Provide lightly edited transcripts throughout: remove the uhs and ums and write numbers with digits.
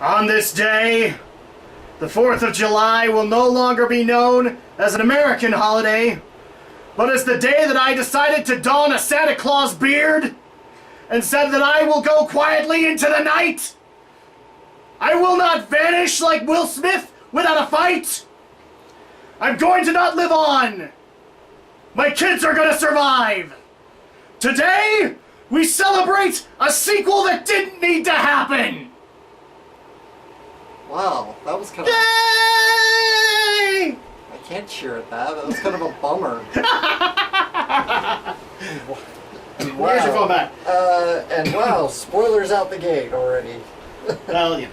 On this day, the 4th of July will no longer be known as an American holiday, but as the day that I decided to don a Santa Claus beard and said that I will go quietly into the night. I will not vanish like Will Smith without a fight. I'm going to not live on. My kids are going to survive. Today, we celebrate a sequel that didn't need to happen. Wow, that was kind of... Yay! I can't cheer at that. That was kind of a bummer. Wow. Here's your phone back. And wow, spoilers out the gate already. Well, yeah.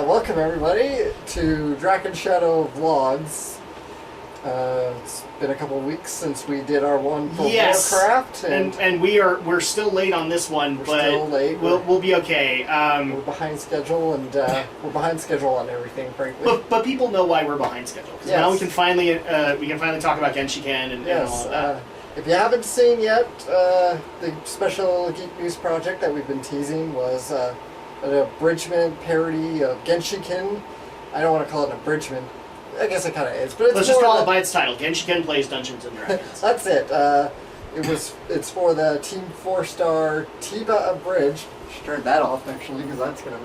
Welcome everybody to Draken Shadow Vlogs. It's been a couple of weeks since we did our one for Warcraft, and we're still late on this one, but still late. We'll be okay. We're behind schedule, and we're behind schedule on everything, frankly. But people know why we're behind schedule. Because now we can finally talk about Genshiken and all of that. If you haven't seen yet, the special Geek News project that we've been teasing was an abridgment parody of Genshiken. I don't want to call it an abridgment. I guess it kind of is, but let's just call it by its title. Genshiken plays Dungeons and Dragons. That's it. It's for the Team 4-star Tiba Abridged. Should turn that off actually, because that's gonna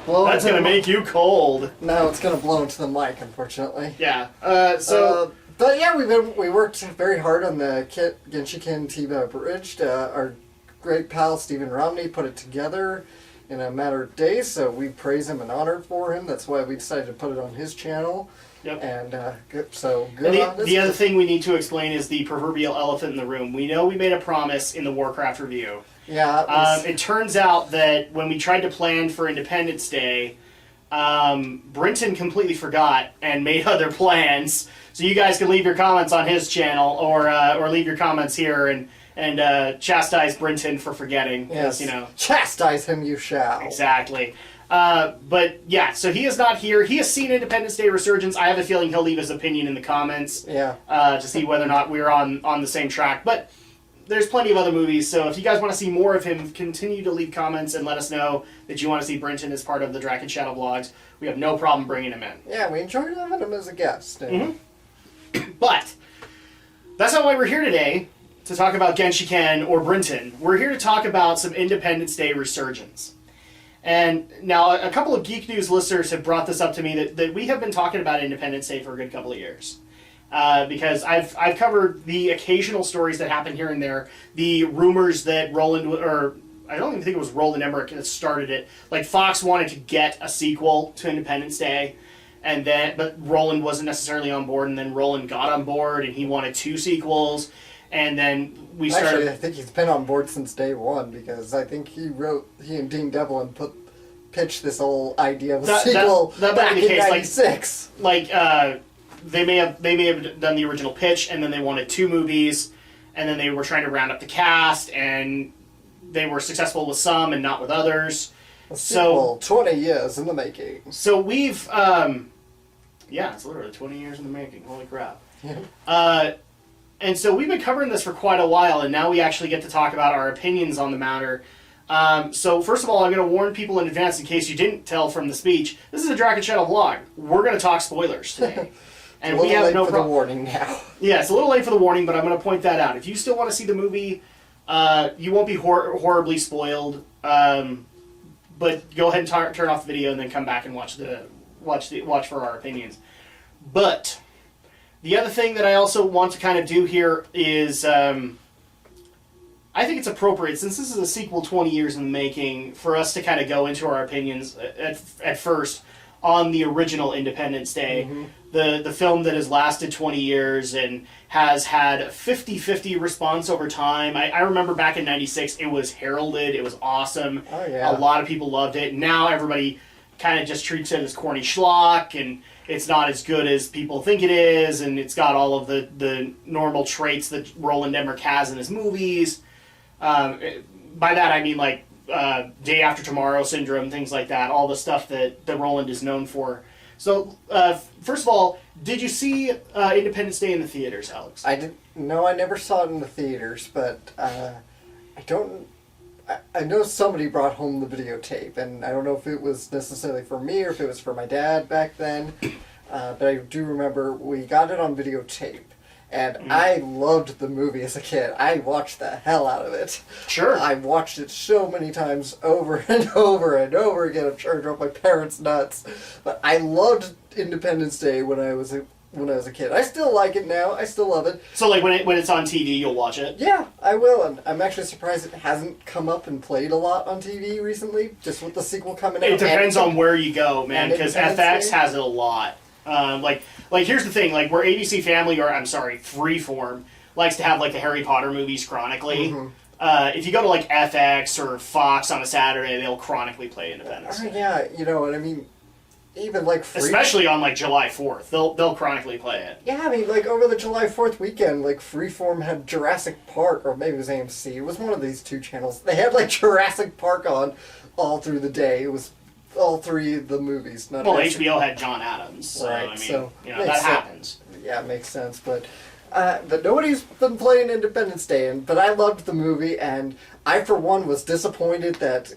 blow. That's gonna make you cold. No, it's gonna blow into the mic, unfortunately. Yeah. But yeah, we worked very hard on the Genshiken Tiba Abridged. Our great pal Stephen Romney put it together in a matter of days, so we praise him and honor for him. That's why we decided to put it on his channel. Yep. And good on this. The other thing we need to explain is the proverbial elephant in the room. We know we made a promise in the Warcraft review. Yeah. It turns out that when we tried to plan for Independence Day, Brinton completely forgot and made other plans. So you guys can leave your comments on his channel or leave your comments here and chastise Brinton for forgetting. Yes. You know. Chastise him you shall. Exactly. But yeah, so he is not here. He has seen Independence Day Resurgence. I have a feeling he'll leave his opinion in the comments. Yeah. To see whether or not we're on the same track. But there's plenty of other movies, so if you guys want to see more of him, continue to leave comments and let us know that you want to see Brinton as part of the Draken Shadow vlogs. We have no problem bringing him in. Yeah, we enjoyed having him as a guest. Mm-hmm. But that's not why we're here today, to talk about Genshiken or Brinton. We're here to talk about some Independence Day Resurgence. And now a couple of Geek News listeners have brought this up to me that we have been talking about Independence Day for a good couple of years. Because I've covered the occasional stories that happen here and there, the rumors that I don't even think it was Roland Emmerich that started it. Like Fox wanted to get a sequel to Independence Day, but Roland wasn't necessarily on board, and then Roland got on board and he wanted 2 sequels. And then we started... Actually, I think he's been on board since day one, because I think he and Dean Devlin pitched this whole idea of a sequel back in '96. They may have done the original pitch, and then they wanted 2 movies, and then they were trying to round up the cast, and they were successful with some and not with others. A sequel, 20 years in the making. So we've... it's literally 20 years in the making. Holy crap. Yeah. And so we've been covering this for quite a while, and now we actually get to talk about our opinions on the matter. So first of all, I'm going to warn people in advance, in case you didn't tell from the speech, this is a Draken Shadow vlog. We're going to talk spoilers today. And we have no problem. The warning now. Yeah, it's a little late for the warning, but I'm going to point that out. If you still want to see the movie, you won't be horribly spoiled. But go ahead and turn off the video and then come back and watch for our opinions. But the other thing that I also want to kind of do here is, I think it's appropriate, since this is a sequel 20 years in the making, for us to kind of go into our opinions at first on the original Independence Day, the film that has lasted 20 years and has had a 50-50 response over time. I remember back in '96, it was heralded, it was awesome. Oh, yeah. A lot of people loved it. Now everybody kind of just treats it as corny schlock, and it's not as good as people think it is, and it's got all of the normal traits that Roland Emmerich has in his movies. By that I mean like Day After Tomorrow syndrome, things like that, all the stuff that Roland is known for. So, first of all, did you see Independence Day in the theaters, Alex? No, I never saw it in the theaters, but I I know somebody brought home the videotape, and I don't know if it was necessarily for me or if it was for my dad back then, but I do remember we got it on videotape. And I loved the movie as a kid. I watched the hell out of it. Sure. I watched it so many times over and over and over again. I'm sure it drove my parents nuts. But I loved Independence Day when I was a kid. I still like it now. I still love it. So like when it's on TV, you'll watch it? Yeah, I will. And I'm actually surprised it hasn't come up and played a lot on TV recently, just with the sequel coming out. It depends on where you go, man, because FX Day. has it a lot. Like here's the thing, like where ABC Family, or I'm sorry, Freeform likes to have like the Harry Potter movies chronically. Mm-hmm. If you go to like FX or Fox on a Saturday, they'll chronically play Independence Day. Yeah, you know what I mean. Even like especially on like July 4th, they'll chronically play it. Yeah, I mean like over the July 4th weekend, like Freeform had Jurassic Park, or maybe it was AMC. It was one of these two channels. They had like Jurassic Park on all through the day. It was all three of the movies. Not HBO had John Adams, so right, I mean, so you know, that happens. Yeah, it makes sense, but nobody's been playing Independence Day, but I loved the movie, and I for one was disappointed that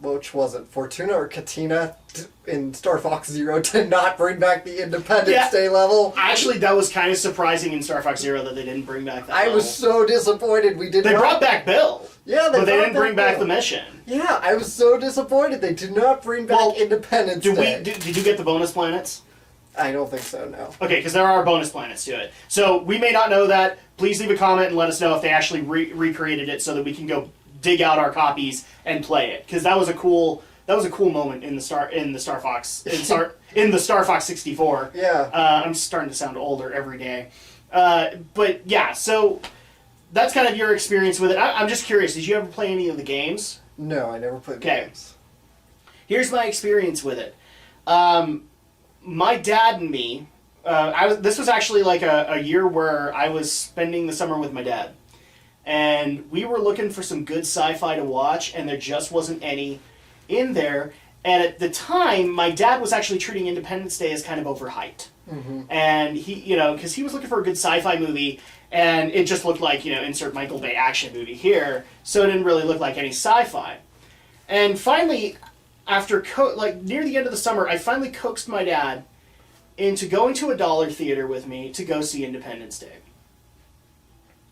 which was it, Fortuna or Katina in Star Fox Zero did not bring back the Independence Day level. Actually, that was kind of surprising in Star Fox Zero that they didn't bring back that level. I was so disappointed we did They brought back Bill. Yeah, but they didn't bring back the mission. Yeah, I was so disappointed they did not bring back Independence Day. Did you get the bonus planets? I don't think so, no. Okay, because there are bonus planets to it. So we may not know that. Please leave a comment and let us know if they actually recreated it so that we can go dig out our copies and play it. Because that was a cool moment in the Star Fox 64. Yeah. I'm starting to sound older every day. But yeah, so that's kind of your experience with it. I'm just curious, did you ever play any of the games? No, I never played the games. Here's my experience with it. My dad and me, this was actually like a year where I was spending the summer with my dad. And we were looking for some good sci-fi to watch, and there just wasn't any in there. And at the time, my dad was actually treating Independence Day as kind of overhyped. Mm-hmm. And he, you know, because he was looking for a good sci-fi movie, and it just looked like, you know, insert Michael Bay action movie here, so it didn't really look like any sci-fi. And finally, after near the end of the summer, I finally coaxed my dad into going to a dollar theater with me to go see Independence Day.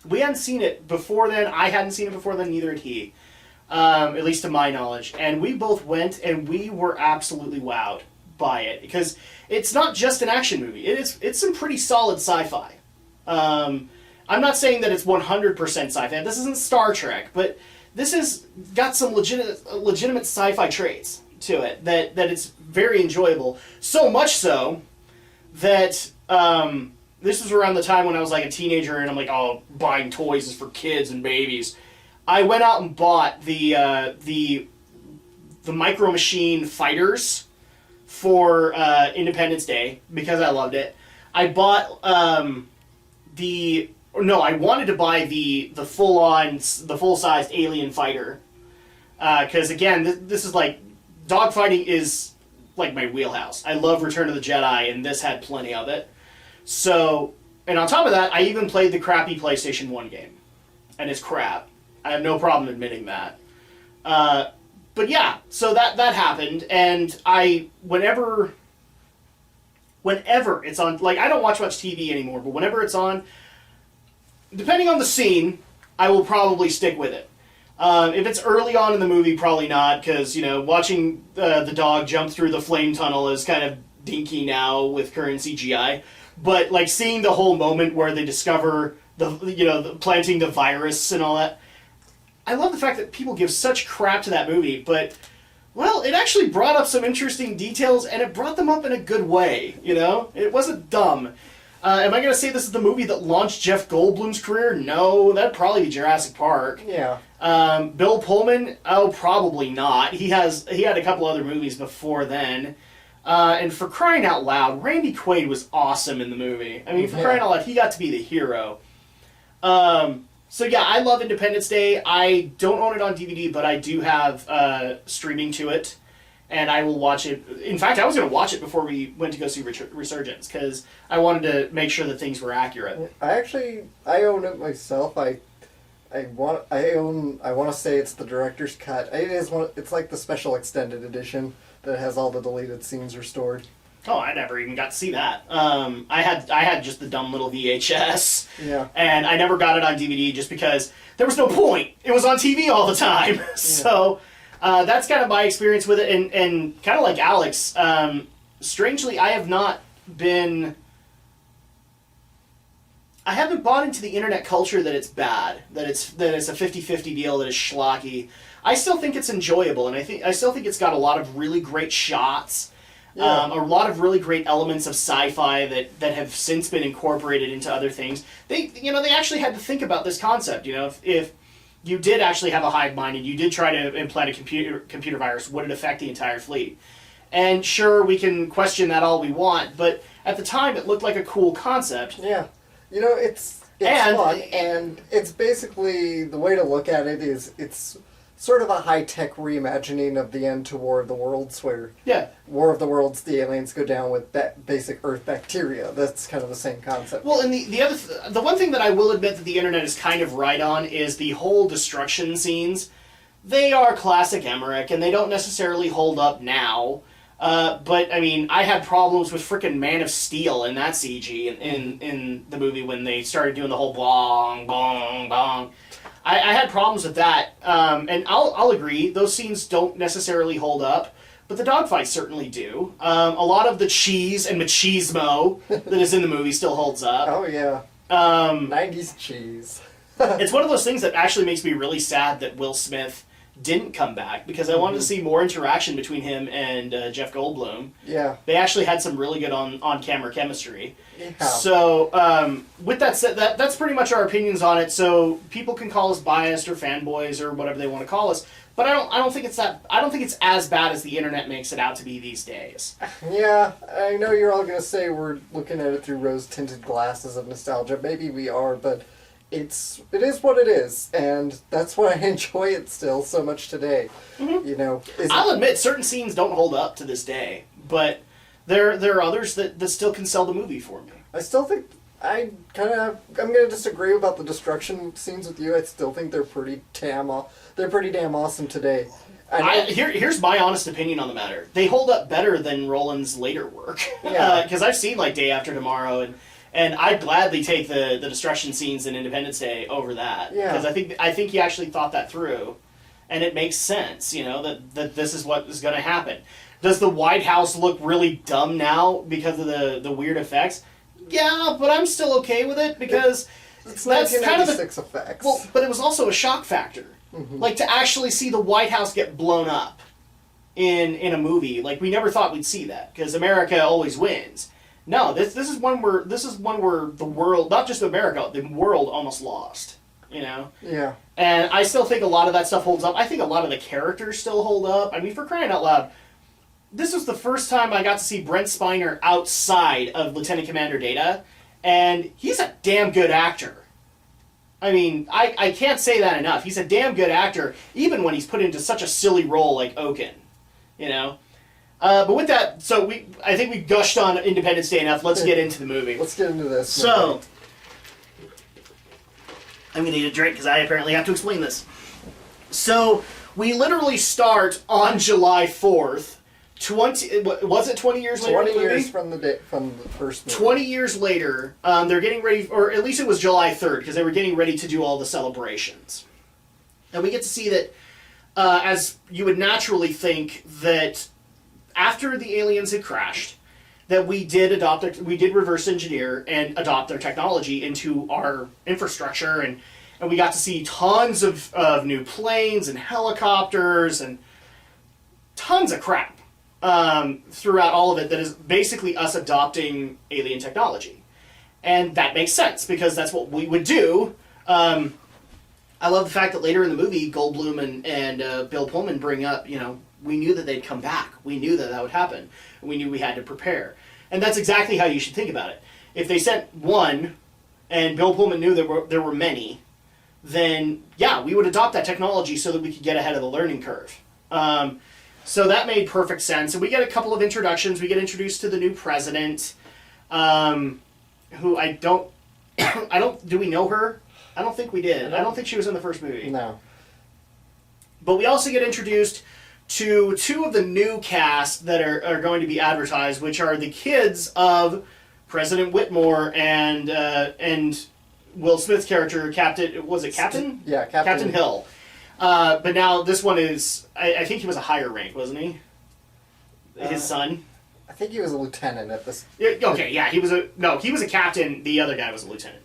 We hadn't seen it before then. I hadn't seen it before then, neither had he. At least to my knowledge. And we both went, and we were absolutely wowed by it. Because it's not just an action movie. It's some pretty solid sci-fi. I'm not saying that it's 100% sci-fi. This isn't Star Trek, but this has got some legitimate sci-fi traits to it that it's very enjoyable. So much so that this was around the time when I was like a teenager, and I'm like, oh, buying toys is for kids and babies. I went out and bought the Micro Machine fighters for Independence Day because I loved it. I bought I wanted to buy the full-sized alien fighter because again, this is like dogfighting is like my wheelhouse. I love Return of the Jedi, and this had plenty of it. So, and on top of that, I even played the crappy PlayStation 1 game, and it's crap. I have no problem admitting that. But yeah, so that happened, and whenever it's on, like, I don't watch much TV anymore, but whenever it's on, depending on the scene, I will probably stick with it. If it's early on in the movie, probably not, because, you know, watching the dog jump through the flame tunnel is kind of dinky now with current CGI. But, like, seeing the whole moment where they discover the planting the virus and all that, I love the fact that people give such crap to that movie, but, well, it actually brought up some interesting details, and it brought them up in a good way, you know? It wasn't dumb. Am I going to say this is the movie that launched Jeff Goldblum's career? No, that'd probably be Jurassic Park. Yeah. Bill Pullman? Oh, probably not. He had a couple other movies before then. And for crying out loud, Randy Quaid was awesome in the movie. I mean, for crying out loud, he got to be the hero. So yeah, I love Independence Day. I don't own it on DVD, but I do have streaming to it, and I will watch it. In fact, I was going to watch it before we went to go see Resurgence, because I wanted to make sure that things were accurate. I own it myself. I I want to say it's the director's cut. It's like the special extended edition that has all the deleted scenes restored. Oh, I never even got to see that. I had just the dumb little VHS. Yeah. And I never got it on DVD just because there was no point. It was on TV all the time. Yeah. So that's kind of my experience with it. And kind of like Alex, strangely, I haven't bought into the internet culture that it's bad, that it's a 50-50 deal, that it's schlocky. I still think it's enjoyable, and I still think it's got a lot of really great shots. Yeah. A lot of really great elements of sci-fi that have since been incorporated into other things. They actually had to think about this concept. If you did actually have a hive mind and you did try to implant a computer virus, would it affect the entire fleet? And sure, we can question that all we want, but at the time, it looked like a cool concept. Yeah, it's fun, and it's basically, the way to look at it is it's sort of a high-tech reimagining of the end to War of the Worlds, where War of the Worlds, the aliens go down with basic Earth bacteria. That's kind of the same concept. Well, and the one thing that I will admit that the internet is kind of right on is the whole destruction scenes. They are classic Emmerich, and they don't necessarily hold up now. But, I mean, I had problems with frickin' Man of Steel in that CG in the movie when they started doing the whole bong, bong, bong. I had problems with that, and I'll agree, those scenes don't necessarily hold up, but the dogfights certainly do. A lot of the cheese and machismo that is in the movie still holds up. Oh, yeah. 90s cheese. It's one of those things that actually makes me really sad that Will Smith didn't come back, because I wanted to see more interaction between him and Jeff Goldblum. Yeah. They actually had some really good on-camera chemistry. Yeah. So, with that said, that's pretty much our opinions on it. So people can call us biased or fanboys or whatever they want to call us, but I don't think it's as bad as the internet makes it out to be these days. Yeah, I know you're all gonna say we're looking at it through rose-tinted glasses of nostalgia. Maybe we are, but it is what it is, and that's why I enjoy it still so much today. Mm-hmm. I'll admit certain scenes don't hold up to this day, but there are others that still can sell the movie for me. I still think I'm going to disagree about the destruction scenes with you. I still think they're pretty damn awesome today. Here's my honest opinion on the matter. They hold up better than Roland's later work. Yeah. Because I've seen like Day After Tomorrow, and I'd gladly take the destruction scenes in Independence Day over that. Yeah. Because I think he actually thought that through, and it makes sense. That this is what is going to happen. Does the White House look really dumb now because of the weird effects? Yeah, but I'm still okay with it because it's that's kind of effects. Well, but it was also a shock factor. Mm-hmm. Like, to actually see the White House get blown up in a movie, like, we never thought we'd see that, because America always wins. No, this is one where the world, not just America, the world almost lost. Yeah. And I still think a lot of that stuff holds up. I think a lot of the characters still hold up. I mean, for crying out loud, this was the first time I got to see Brent Spiner outside of Lieutenant Commander Data, and he's a damn good actor. I mean, I can't say that enough. He's a damn good actor, even when he's put into such a silly role like Oaken, But with that, I think we gushed on Independence Day enough. Let's get into the movie. Let's get into this. So, I'm going to need a drink because I apparently have to explain this. So, we literally start on July 4th. Was it 20 years later? 20 years from the first movie. 20 years later, they're getting ready, or at least it was July 3rd, because they were getting ready to do all the celebrations. And we get to see that, as you would naturally think, that after the aliens had crashed, that we did reverse engineer and adopt their technology into our infrastructure, and we got to see tons of new planes and helicopters and tons of crap. Throughout all of it, that is basically us adopting alien technology. And that makes sense, because that's what we would do. I love the fact that later in the movie, Goldblum and Bill Pullman bring up, we knew that they'd come back. We knew that would happen. We knew we had to prepare. And that's exactly how you should think about it. If they sent one, and Bill Pullman knew there were many, then, yeah, we would adopt that technology so that we could get ahead of the learning curve. So that made perfect sense. And we get a couple of introductions. We get introduced to the new president, who I don't, do we know her? I don't think we did. I don't think she was in the first movie. No. But we also get introduced to two of the new cast that are going to be advertised, which are the kids of President Whitmore and Will Smith's character, Captain. Was it Captain? Yeah, Captain Hill. But now this one is. I think he was a higher rank, wasn't he? His son. I think he was a lieutenant at this. Okay, yeah, he was a captain. The other guy was a lieutenant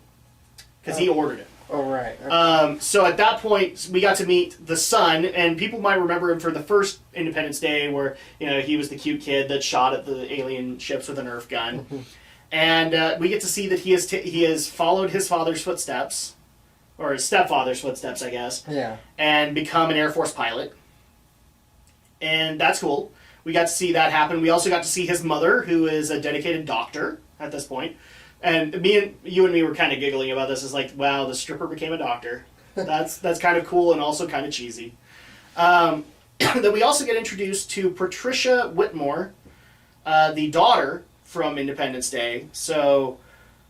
because he ordered it. Oh, right. Okay. So at that point, we got to meet the son, and people might remember him for the first Independence Day, where he was the cute kid that shot at the alien ships with a Nerf gun, and we get to see that he has followed his father's footsteps, or his stepfather's footsteps, I guess. Yeah. And become an Air Force pilot, and that's cool. We got to see that happen. We also got to see his mother, who is a dedicated doctor at this point. And you and me were kind of giggling about this. It's like, wow, the stripper became a doctor. That's kind of cool and also kind of cheesy. Then we also get introduced to Patricia Whitmore, the daughter from Independence Day. So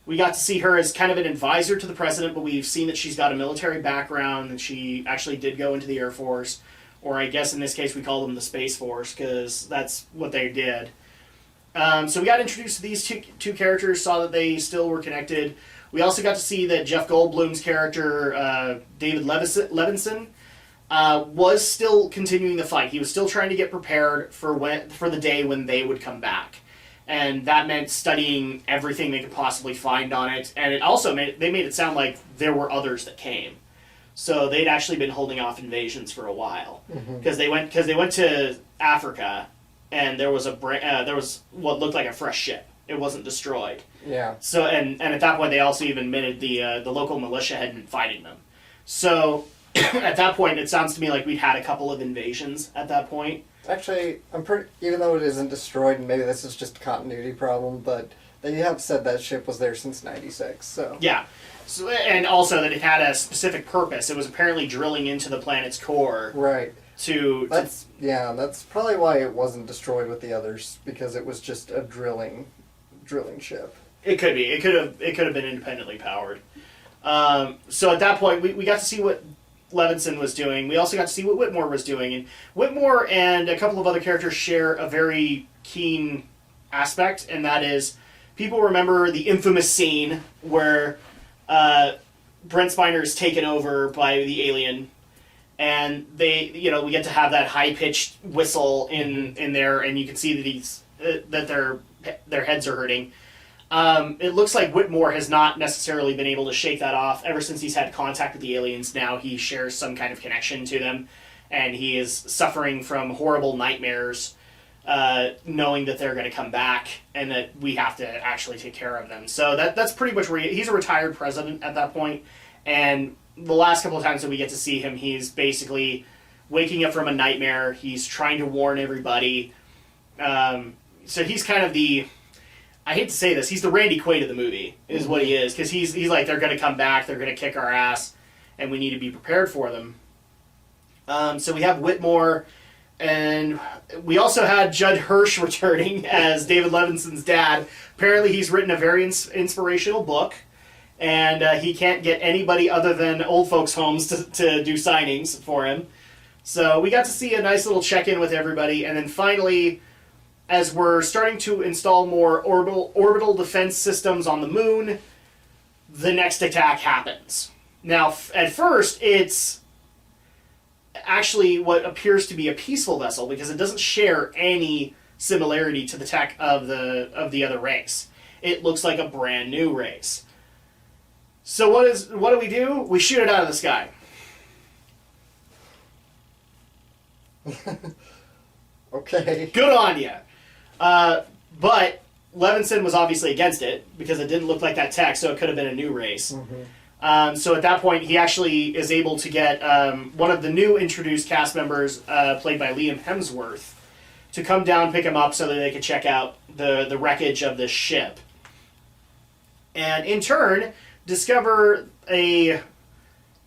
we got to see her as kind of an advisor to the president, but we've seen that she's got a military background, and she actually did go into the Air Force. Or I guess in this case we call them the Space Force, because that's what they did. So we got introduced to these two characters, saw that they still were connected. We also got to see that Jeff Goldblum's character, David Levinson, was still continuing the fight. He was still trying to get prepared for the day when they would come back. And that meant studying everything they could possibly find on it. And it also made it sound like there were others that came. So they'd actually been holding off invasions for a while. Because they went to Africa, and there was what looked like a fresh ship. It wasn't destroyed. Yeah. So and at that point they also even admitted the local militia had been fighting them. So at that point it sounds to me like we'd had a couple of invasions at that point. Actually, even though it isn't destroyed, and maybe this is just a continuity problem, but they have said that ship was there since '96. So yeah. So, and also that it had a specific purpose. It was apparently drilling into the planet's core. Right. That's probably why it wasn't destroyed with the others, because it was just a drilling ship. It could be. It could have been independently powered. So at that point, we got to see what Levinson was doing. We also got to see what Whitmore was doing, and Whitmore and a couple of other characters share a very keen aspect, and that is people remember the infamous scene where Brent Spiner is taken over by the alien. And we get to have that high-pitched whistle in there, and you can see that their heads are hurting. It looks like Whitmore has not necessarily been able to shake that off ever since he's had contact with the aliens. Now he shares some kind of connection to them, and he is suffering from horrible nightmares, knowing that they're going to come back and that we have to actually take care of them. So that's pretty much where he's a retired president at that point, and the last couple of times that we get to see him, he's basically waking up from a nightmare. He's trying to warn everybody. So he's kind of I hate to say this, he's the Randy Quaid of the movie, is what he is. Because he's like, they're going to come back, they're going to kick our ass, and we need to be prepared for them. So we have Whitmore, and we also had Judd Hirsch returning as David Levinson's dad. Apparently he's written a very inspirational book. And he can't get anybody other than old folks' homes to do signings for him. So we got to see a nice little check-in with everybody. And then finally, as we're starting to install more orbital defense systems on the moon, the next attack happens. Now, at first, it's actually what appears to be a peaceful vessel, because it doesn't share any similarity to the tech of the other race. It looks like a brand new race. So what do? We shoot it out of the sky. Okay. Good on you. But Levinson was obviously against it because it didn't look like that tech, so it could have been a new race. So at that point, he actually is able to get one of the new introduced cast members, played by Liam Hemsworth, to come down, pick him up so that they could check out the wreckage of this ship. And in turn, discover a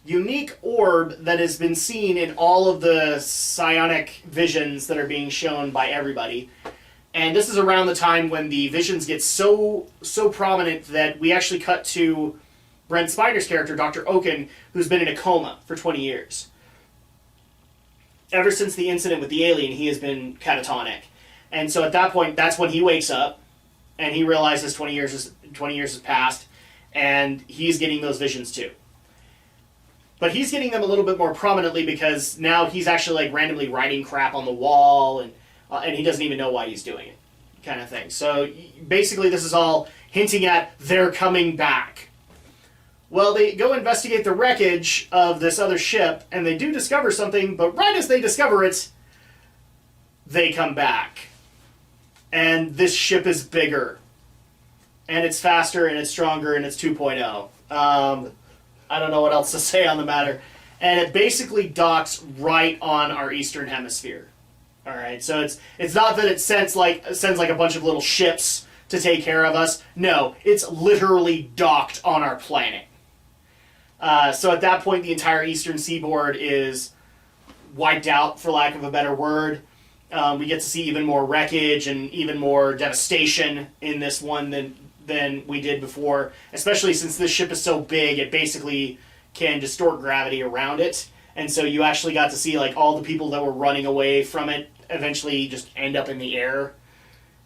unique orb that has been seen in all of the psionic visions that are being shown by everybody. And this is around the time when the visions get so prominent that we actually cut to Brent Spiner's character, Dr. Oaken, who's been in a coma for 20 years. Ever since the incident with the alien, he has been catatonic. And so at that point, that's when he wakes up, and he realizes 20 years has passed, and he's getting those visions too. But he's getting them a little bit more prominently because now he's actually like randomly writing crap on the wall, and he doesn't even know why he's doing it, kind of thing. So basically this is all hinting at they're coming back. Well, they go investigate the wreckage of this other ship, and they do discover something, but right as they discover it, they come back. And this ship is bigger, and it's faster, and it's stronger, and it's 2.0. I don't know what else to say on the matter. And it basically docks right on our eastern hemisphere. All right, so it's not that it sends like a bunch of little ships to take care of us. No, it's literally docked on our planet. So at that point, the entire eastern seaboard is wiped out, for lack of a better word. We get to see even more wreckage and even more devastation in this one than we did before, especially since this ship is so big, it basically can distort gravity around it. And so you actually got to see like all the people that were running away from it eventually just end up in the air.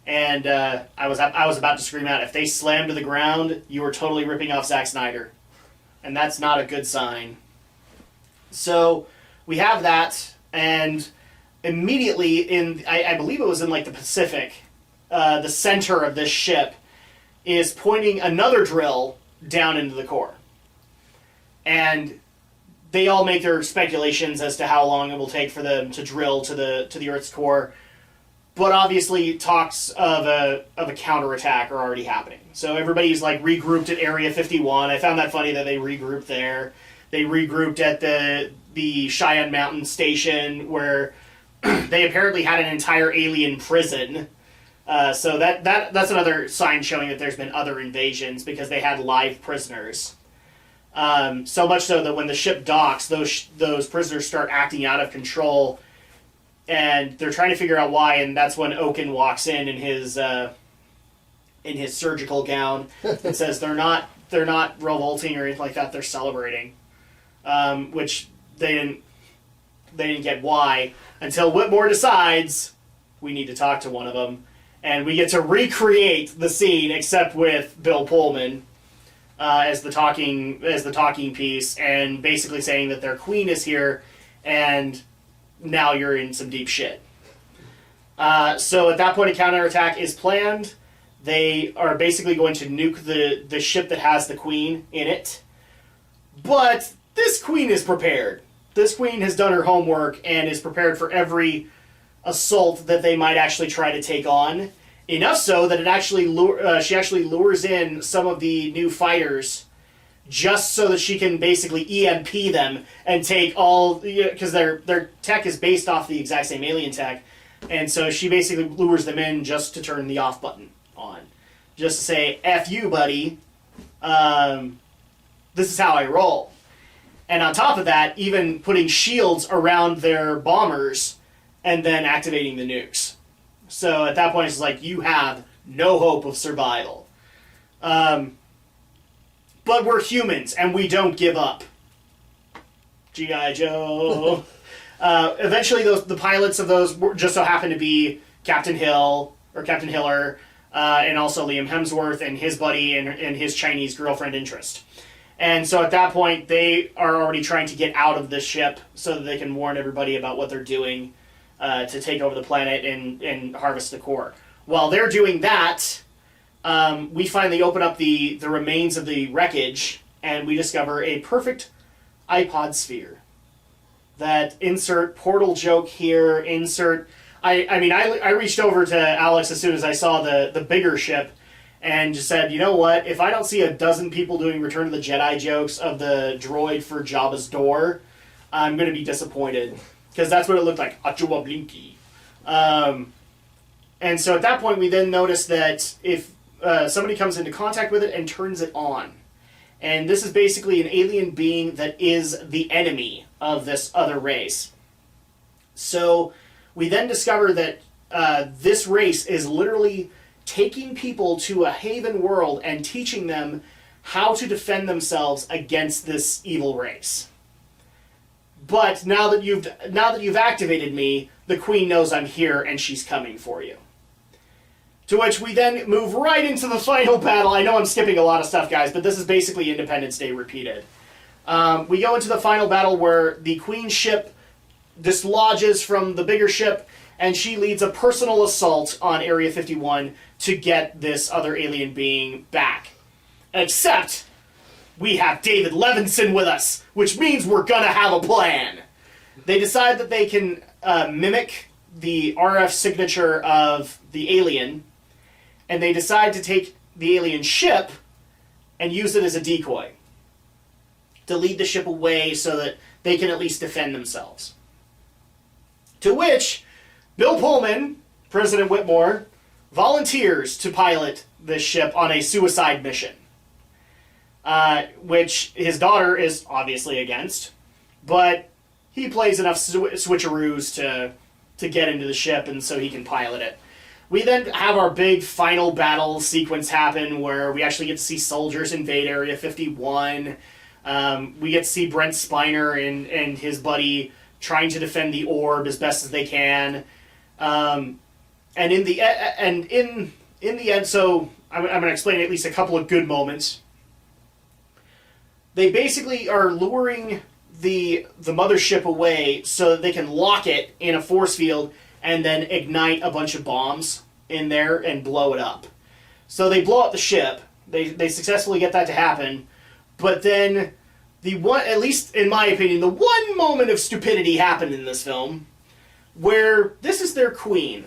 And I was about to scream out, if they slammed to the ground, you were totally ripping off Zack Snyder. And that's not a good sign. So we have that, and immediately I believe it was in like the Pacific, the center of this ship is pointing another drill down into the core. And they all make their speculations as to how long it will take for them to drill to the Earth's core. But obviously talks of a counterattack are already happening. So everybody's like regrouped at Area 51. I found that funny that they regrouped there. They regrouped at the Cheyenne Mountain Station where they apparently had an entire alien prison. So that's another sign showing that there's been other invasions because they had live prisoners. So much so that when the ship docks, those prisoners start acting out of control, and they're trying to figure out why. And that's when Oaken walks in his surgical gown and says they're not revolting or anything like that. They're celebrating, which they didn't get why until Whitmore decides we need to talk to one of them. And we get to recreate the scene, except with Bill Pullman as the talking piece, and basically saying that their queen is here, and now you're in some deep shit. So at that point, a counterattack is planned. They are basically going to nuke the ship that has the queen in it. But this queen is prepared. This queen has done her homework and is prepared for every assault that they might actually try to take on. Enough so that she actually lures in some of the new fighters just so that she can basically EMP them and take all, because their tech is based off the exact same alien tech, and so she basically lures them in just to turn the off button on. Just to say, F you, buddy. This is how I roll. And on top of that, even putting shields around their bombers and then activating the nukes. So at that point, it's like, you have no hope of survival. But we're humans, and we don't give up. G.I. Joe. Eventually, the pilots of those just so happen to be Captain Hiller, and also Liam Hemsworth and his buddy and his Chinese girlfriend Interest. And so at that point, they are already trying to get out of this ship so that they can warn everybody about what they're doing to take over the planet and harvest the core. While they're doing that, we finally open up the remains of the wreckage, and we discover a perfect iPod sphere. That insert portal joke here, insert... I reached over to Alex as soon as I saw the bigger ship and just said, you know what, if I don't see a dozen people doing Return of the Jedi jokes of the droid for Jabba's door, I'm going to be disappointed. Because that's what it looked like, Achua Blinky. And so at that point, we then notice that if somebody comes into contact with it and turns it on, and this is basically an alien being that is the enemy of this other race. So we then discover that this race is literally taking people to a haven world and teaching them how to defend themselves against this evil race. But now that you've activated me, the Queen knows I'm here and she's coming for you. To which we then move right into the final battle. I know I'm skipping a lot of stuff, guys, but this is basically Independence Day repeated. We go into the final battle where the Queen's ship dislodges from the bigger ship, and she leads a personal assault on Area 51 to get this other alien being back. Except, we have David Levinson with us, which means we're gonna have a plan. They decide that they can mimic the RF signature of the alien, and they decide to take the alien ship and use it as a decoy to lead the ship away so that they can at least defend themselves. To which Bill Pullman, President Whitmore, volunteers to pilot this ship on a suicide mission, which his daughter is obviously against, but he plays enough switcheroos to get into the ship and so he can pilot it. We then have our big final battle sequence happen where we actually get to see soldiers invade Area 51. We get to see Brent Spiner and his buddy trying to defend the orb as best as they can. And in the end, so I'm going to explain at least a couple of good moments. They basically are luring the mothership away so that they can lock it in a force field and then ignite a bunch of bombs in there and blow it up. So they blow up the ship. They successfully get that to happen. But then at least in my opinion, the one moment of stupidity happened in this film where this is their queen.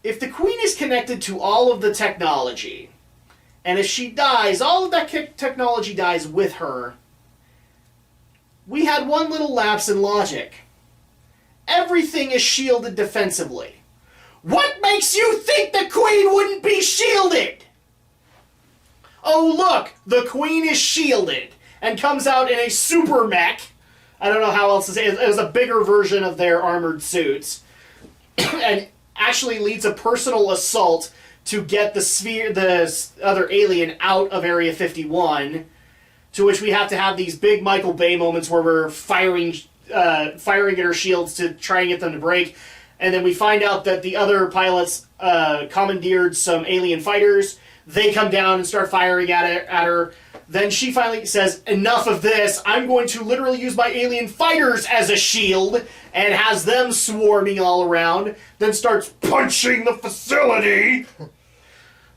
If the queen is connected to all of the technology, and if she dies, all of that technology dies with her, we had one little lapse in logic. Everything is shielded defensively. What makes you think the Queen wouldn't be shielded? Oh look, the Queen is shielded and comes out in a super mech. I don't know how else to say it. It was a bigger version of their armored suits. And actually leads a personal assault to get the other alien out of Area 51. To which we have to have these big Michael Bay moments where we're firing at our shields to try and get them to break. And then we find out that the other pilots commandeered some alien fighters. They come down and start firing at her. Then she finally says, enough of this. I'm going to literally use my alien fighters as a shield, and has them swarming all around. Then starts punching the facility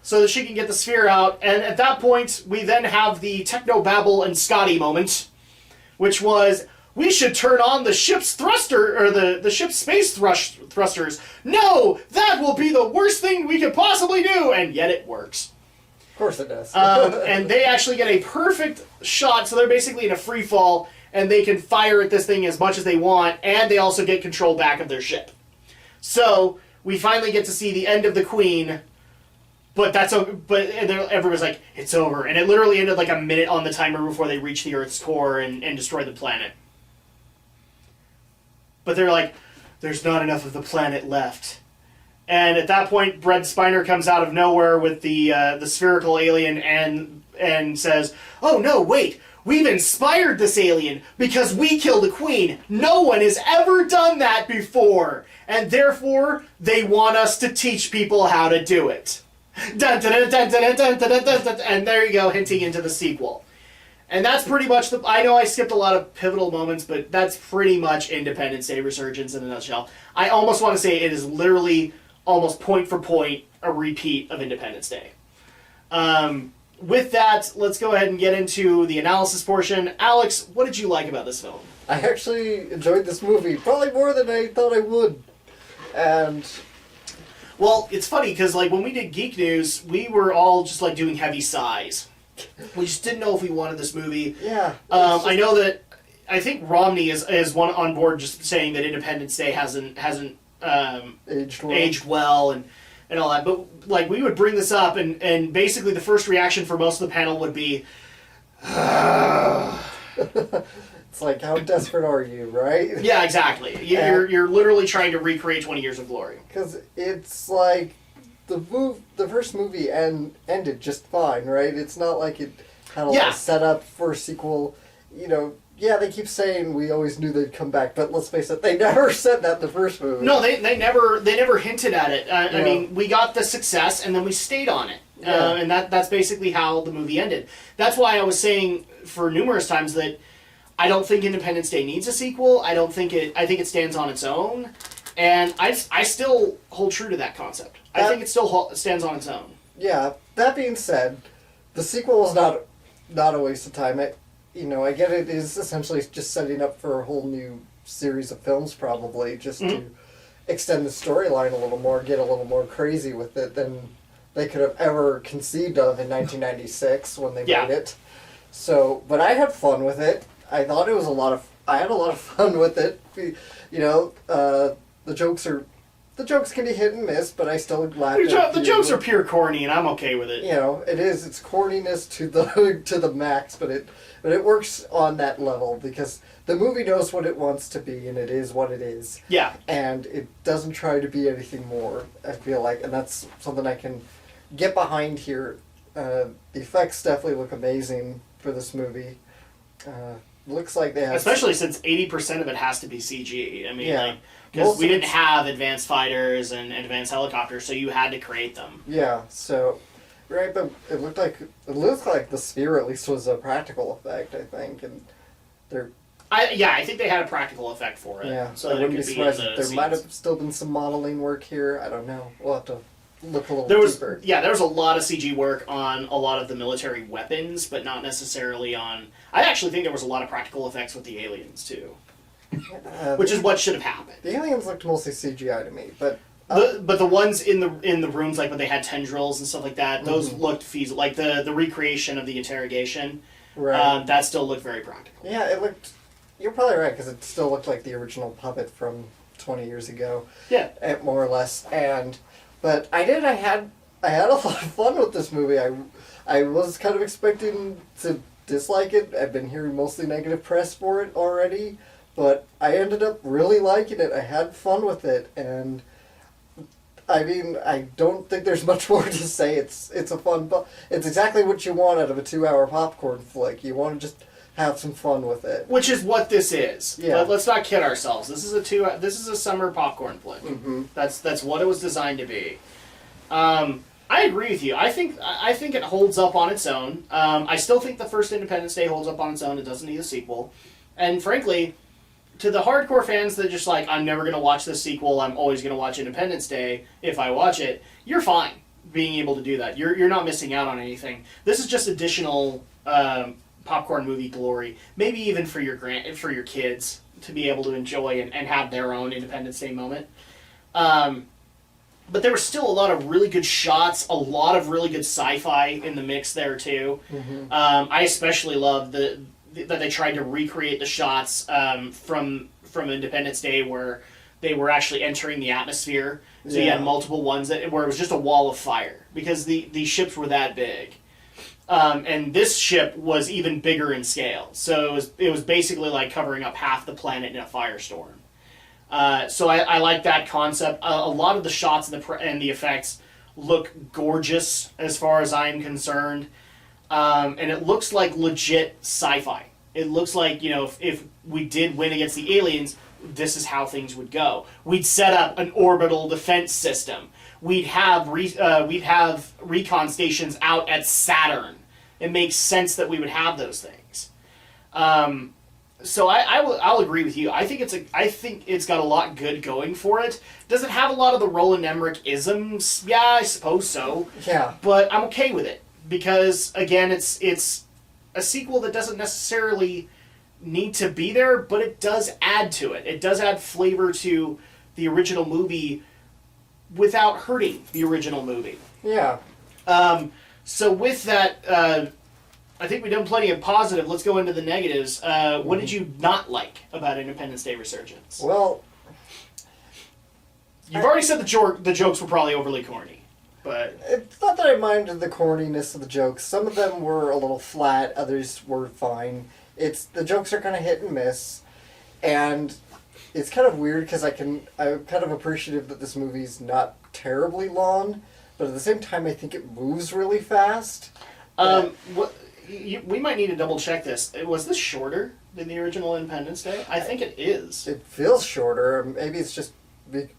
so that she can get the sphere out. And at that point, we then have the Technobabble and Scotty moment, which was, we should turn on the ship's thruster, or the ship's space thrusters. No, that will be the worst thing we could possibly do, and yet it works. Of course it does. And they actually get a perfect shot, so they're basically in a free fall, and they can fire at this thing as much as they want, and they also get control back of their ship. So we finally get to see the end of the Queen, but everyone's like, it's over, and it literally ended like a minute on the timer before they reach the Earth's core and destroy the planet. But they're like, there's not enough of the planet left. And at that point, Brent Spiner comes out of nowhere with the spherical alien and says, oh no, wait, we've inspired this alien because we killed a queen. No one has ever done that before. And therefore, they want us to teach people how to do it. Dun, dun, dun, dun, dun, dun, dun, dun, dun, and there you go, hinting into the sequel. And that's pretty much I know I skipped a lot of pivotal moments, but that's pretty much Independence Day Resurgence in a nutshell. I almost want to say it is literally almost point for point a repeat of Independence Day. With that, let's go ahead and get into the analysis portion. Alex, what did you like about this film? I actually enjoyed this movie, probably more than I thought I would. And well, it's funny because like when we did Geek News, we were all just like doing heavy sighs. We just didn't know if we wanted this movie. Yeah. I know that I think Romney is one on board just saying that Independence Day hasn't aged well and all that. But like we would bring this up and basically the first reaction for most of the panel would be It's like, how desperate are you, right? Yeah, exactly. You're literally trying to recreate 20 Years of Glory. Because it's like the first movie ended just fine, right? It's not like it had a setup for a sequel. You know, yeah, they keep saying we always knew they'd come back, but let's face it, they never said that in the first movie. No, they never hinted at it. I mean, we got the success, and then we stayed on it. Yeah. And that's basically how the movie ended. That's why I was saying for numerous times that I don't think Independence Day needs a sequel. I think it stands on its own. And I still hold true to that concept. I think it still stands on its own. Yeah. That being said, the sequel was not a waste of time. I get it is essentially just setting up for a whole new series of films, probably, just to extend the storyline a little more, get a little more crazy with it than they could have ever conceived of in 1996 when they made it. So, but I had fun with it. I thought it was I had a lot of fun with it. The jokes can be hit and miss, but I still laugh. The jokes are pure corny, and I'm okay with it. It is. It's corniness to the max, but it works on that level because the movie knows what it wants to be, and it is what it is. Yeah. And it doesn't try to be anything more, I feel like, and that's something I can get behind here. The effects definitely look amazing for this movie. Looks like they have... Especially since 80% of it has to be CG. I mean, because we didn't have advanced fighters and advanced helicopters, so you had to create them. Yeah, so... Right, but it looked like the sphere at least was a practical effect, I think, and they're... I think they had a practical effect for it. Yeah, so I wouldn't be surprised if there might have still been some modeling work here. I don't know. We'll have to look a little deeper. There was a lot of CG work on a lot of the military weapons, but not necessarily on... I actually think there was a lot of practical effects with the aliens, too. Which is what should have happened. The aliens looked mostly CGI to me, but... But the ones in the rooms, like when they had tendrils and stuff like that, those looked feasible. Like the recreation of the interrogation, right. That still looked very practical. Yeah, it looked... You're probably right, because it still looked like the original puppet from 20 years ago. Yeah. More or less. But I had a lot of fun with this movie. I was kind of expecting to dislike it. I've been hearing mostly negative press for it already, but I ended up really liking it. I had fun with it, and I mean, I don't think there's much more to say. It's a fun, it's exactly what you want out of a 2-hour popcorn flick. You want to just have some fun with it, which is what this is. Yeah. Let's not kid ourselves. This is a summer popcorn flick. Mm-hmm. That's what it was designed to be. I agree with you. I think it holds up on its own. I still think the first Independence Day holds up on its own. It doesn't need a sequel. And frankly, to the hardcore fans that just like, I'm never going to watch this sequel, I'm always going to watch Independence Day if I watch it, you're fine being able to do that. You're not missing out on anything. This is just additional popcorn movie glory. Maybe even for your kids to be able to enjoy and have their own Independence Day moment. But there were still a lot of really good shots, a lot of really good sci-fi in the mix there too. Mm-hmm. I especially love that they tried to recreate the shots from Independence Day where they were actually entering the atmosphere. So you had multiple ones where it was just a wall of fire because the ships were that big. And this ship was even bigger in scale. So it was basically like covering up half the planet in a firestorm. So I like that concept. A lot of the shots and the effects look gorgeous as far as I'm concerned. And it looks like legit sci-fi. It looks like, if we did win against the aliens, this is how things would go. We'd set up an orbital defense system. We'd have recon stations out at Saturn. It makes sense that we would have those things. So I'll agree with you. I think it's got a lot good going for it. Does it have a lot of the Roland Emmerich isms? Yeah, I suppose so. Yeah. But I'm okay with it because again, it's a sequel that doesn't necessarily need to be there, but it does add to it. It does add flavor to the original movie without hurting the original movie. Yeah. So with that. I think we've done plenty of positive. Let's go into the negatives. What did you not like about Independence Day Resurgence? Well, you've already said the jokes were probably overly corny, but it's not that I minded the corniness of the jokes. Some of them were a little flat. Others were fine. The jokes are kind of hit and miss, and it's kind of weird because I'm kind of appreciative that this movie's not terribly long. but at the same time, I think it moves really fast. We might need to double check this. Was this shorter than the original Independence Day? I think it is. It feels shorter. Maybe it's just the.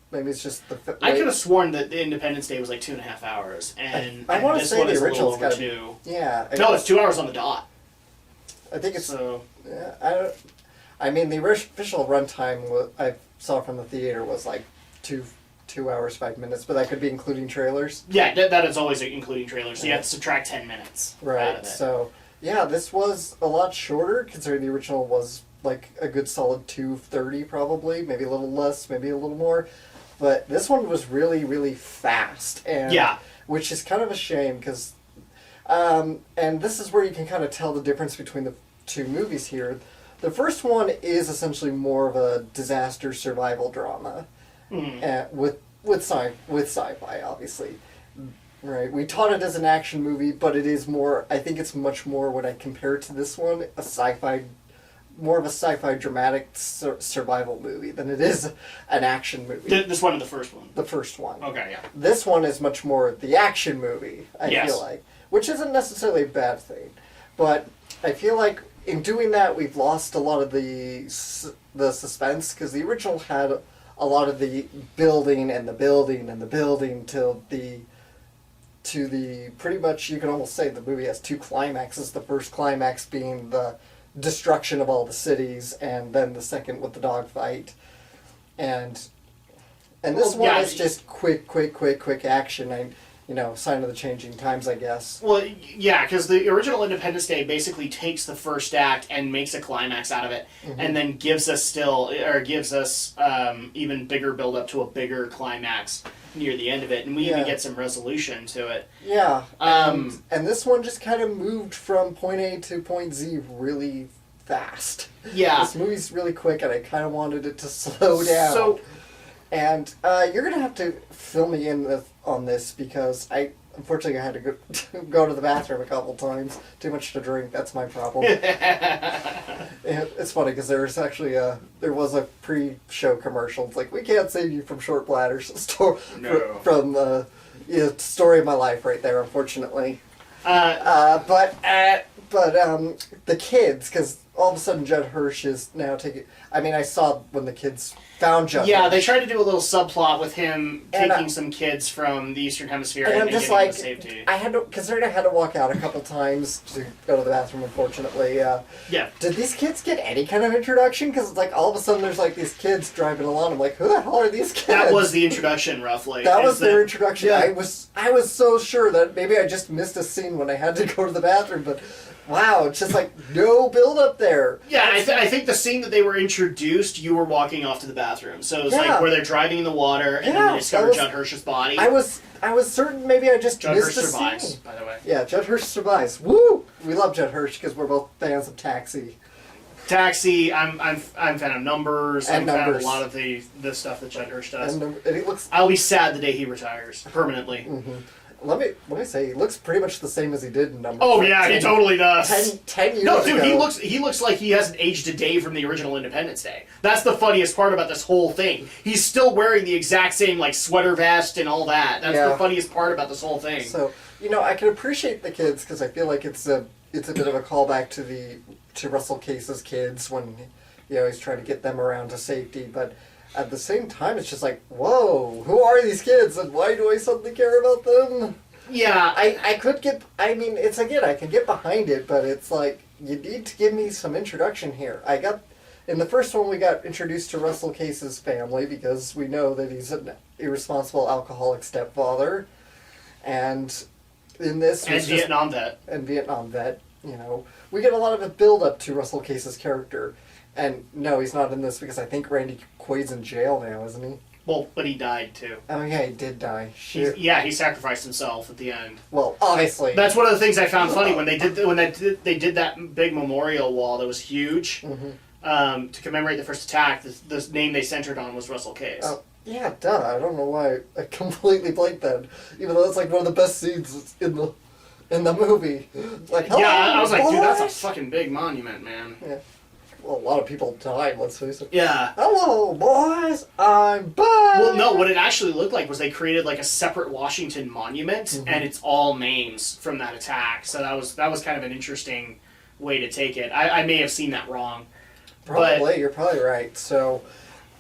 I could have sworn that the Independence Day was like 2.5 hours, and I want to this say one the is a little original's over got 2. Yeah. No, it's 2 hours on the dot. I think it's. So. Yeah, I mean, the official runtime I saw from the theater was like 2 hours 5 minutes, but that could be including trailers. Yeah, that is always including trailers. So you have to subtract 10 minutes. Right. Out of it. So yeah, this was a lot shorter considering the original was like a good solid 2:30 probably, maybe a little less, maybe a little more. But this one was really, really fast, and which is kind of a shame because, and this is where you can kind of tell the difference between the two movies here. The first one is essentially more of a disaster survival drama, with sci-fi, obviously. Right, we taught it as an action movie, but it is more. I think it's much more when I compare it to this one, more of a sci-fi dramatic survival movie than it is an action movie. This one or the first one? The first one. Okay, yeah. This one is much more the action movie, I feel like. Which isn't necessarily a bad thing. But I feel like in doing that, we've lost a lot of the suspense, because the original had a lot of the building and the building and the building to the pretty much, you can almost say the movie has 2 climaxes. The first climax being the destruction of all the cities, and then the second with the dogfight, and this one is just quick action, and sign of the changing times, I guess. Well, yeah, because the original Independence Day basically takes the first act and makes a climax out of it, and then gives us even bigger build up to a bigger climax near the end of it, and we even get some resolution to it. Yeah, and this one just kind of moved from point A to point Z really fast. Yeah. This movie's really quick, and I kind of wanted it to slow down. So, and you're going to have to fill me in on this, because unfortunately I had to go to the bathroom a couple times. Too much to drink, that's my problem. It's funny, because there was actually there was a pre-show commercial. It's like, we can't save you from short bladders. From the story of my life right there, unfortunately. But the kids, because all of a sudden Judd Hirsch is now taking... I mean, I saw when the kids found Judd Hirsch. They tried to do a little subplot with him taking some kids from the Eastern Hemisphere and just getting them to safety. Considering I had to walk out a couple times to go to the bathroom, unfortunately. Did these kids get any kind of introduction? Because it's like all of a sudden there's like these kids driving along. I'm like, who the hell are these kids? That was the introduction, roughly. That was their introduction. Yeah. I was so sure that maybe I just missed a scene when I had to go to the bathroom, but... Wow, it's just like no build up there. Yeah, I think the scene that they were introduced, you were walking off to the bathroom. So it was like where they're driving in the water, and then they discover Judd Hirsch's body. I was certain maybe I just Judd missed Hirsch a survives, scene. by the way. Yeah, Judd Hirsch survives. Woo! We love Judd Hirsch because we're both fans of Taxi. Taxi, I'm fan of Numbers. And I'm fan of a lot of the stuff that Judd Hirsch does. And it looks. I'll be sad the day he retires permanently. Mm-hmm. Let me say, he looks pretty much the same as he did in Numbers. Oh yeah, he totally does. 10 years No, dude, ago. he looks like he hasn't aged a day from the original Independence Day. That's the funniest part about this whole thing. He's still wearing the exact same like sweater vest and all that. That's the funniest part about this whole thing. So I can appreciate the kids, because I feel like it's a bit of a callback to Russell Case's kids when he's trying to get them around to safety, but. At the same time, it's just like, whoa, who are these kids, and why do I suddenly care about them? Yeah. I can get behind it, but it's like, you need to give me some introduction here. In the first one, we got introduced to Russell Case's family, because we know that he's an irresponsible alcoholic stepfather, and in this... And Vietnam vet. We get a lot of a build-up to Russell Case's character. And no, he's not in this because I think Randy Quaid's in jail now, isn't he? Well, but he died too. Oh yeah, he did die. He sacrificed himself at the end. Well, obviously. That's one of the things I found funny when they did that big memorial wall that was huge to commemorate the first attack. The name they centered on was Russell Case. Oh yeah, duh. I don't know why I completely blanked that, even though it's like one of the best scenes in the movie. Like, I was like, dude, that's a fucking big monument, man. Yeah. well, a lot of people died, let's face it. Yeah. Hello, boys, I'm back! Well, no, what it actually looked like was they created like a separate Washington monument, and it's all names from that attack. So that was kind of an interesting way to take it. I may have seen that wrong. Probably, you're probably right. So,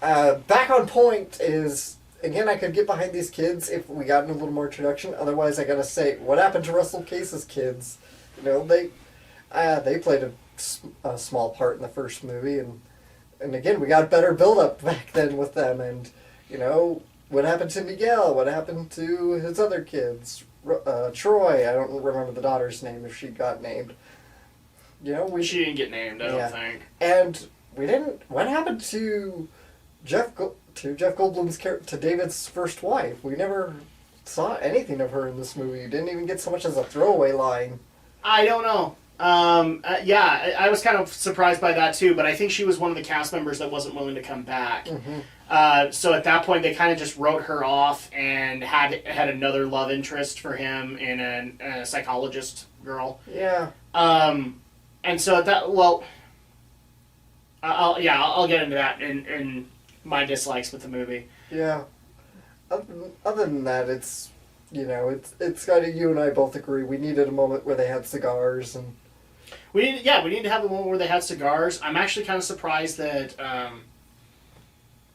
back on point is, again, I could get behind these kids if we got in a little more introduction. Otherwise, I gotta say, what happened to Russell Case's kids? You know, they played a small part in the first movie, and again, we got better build-up back then with them, and, you know, what happened to Miguel? What happened to his other kids? Troy, I don't remember the daughter's name if she got named. You know, she didn't get named, I don't think. And we didn't. What happened to Jeff Goldblum's character, to David's first wife? We never saw anything of her in this movie. You didn't even get so much as a throwaway line. I don't know. Yeah, I was kind of surprised by that too, but I think she was one of the cast members that wasn't willing to come back. So at that point, they kind of just wrote her off and had another love interest for him in a psychologist girl. Yeah. And so at that, well, I'll get into that in my dislikes with the movie. Yeah. Other than that, it's, you know, it's kind of, you and I both agree, we needed a moment where they had cigars and... We need to have a moment where they had cigars. I'm actually kind of surprised that,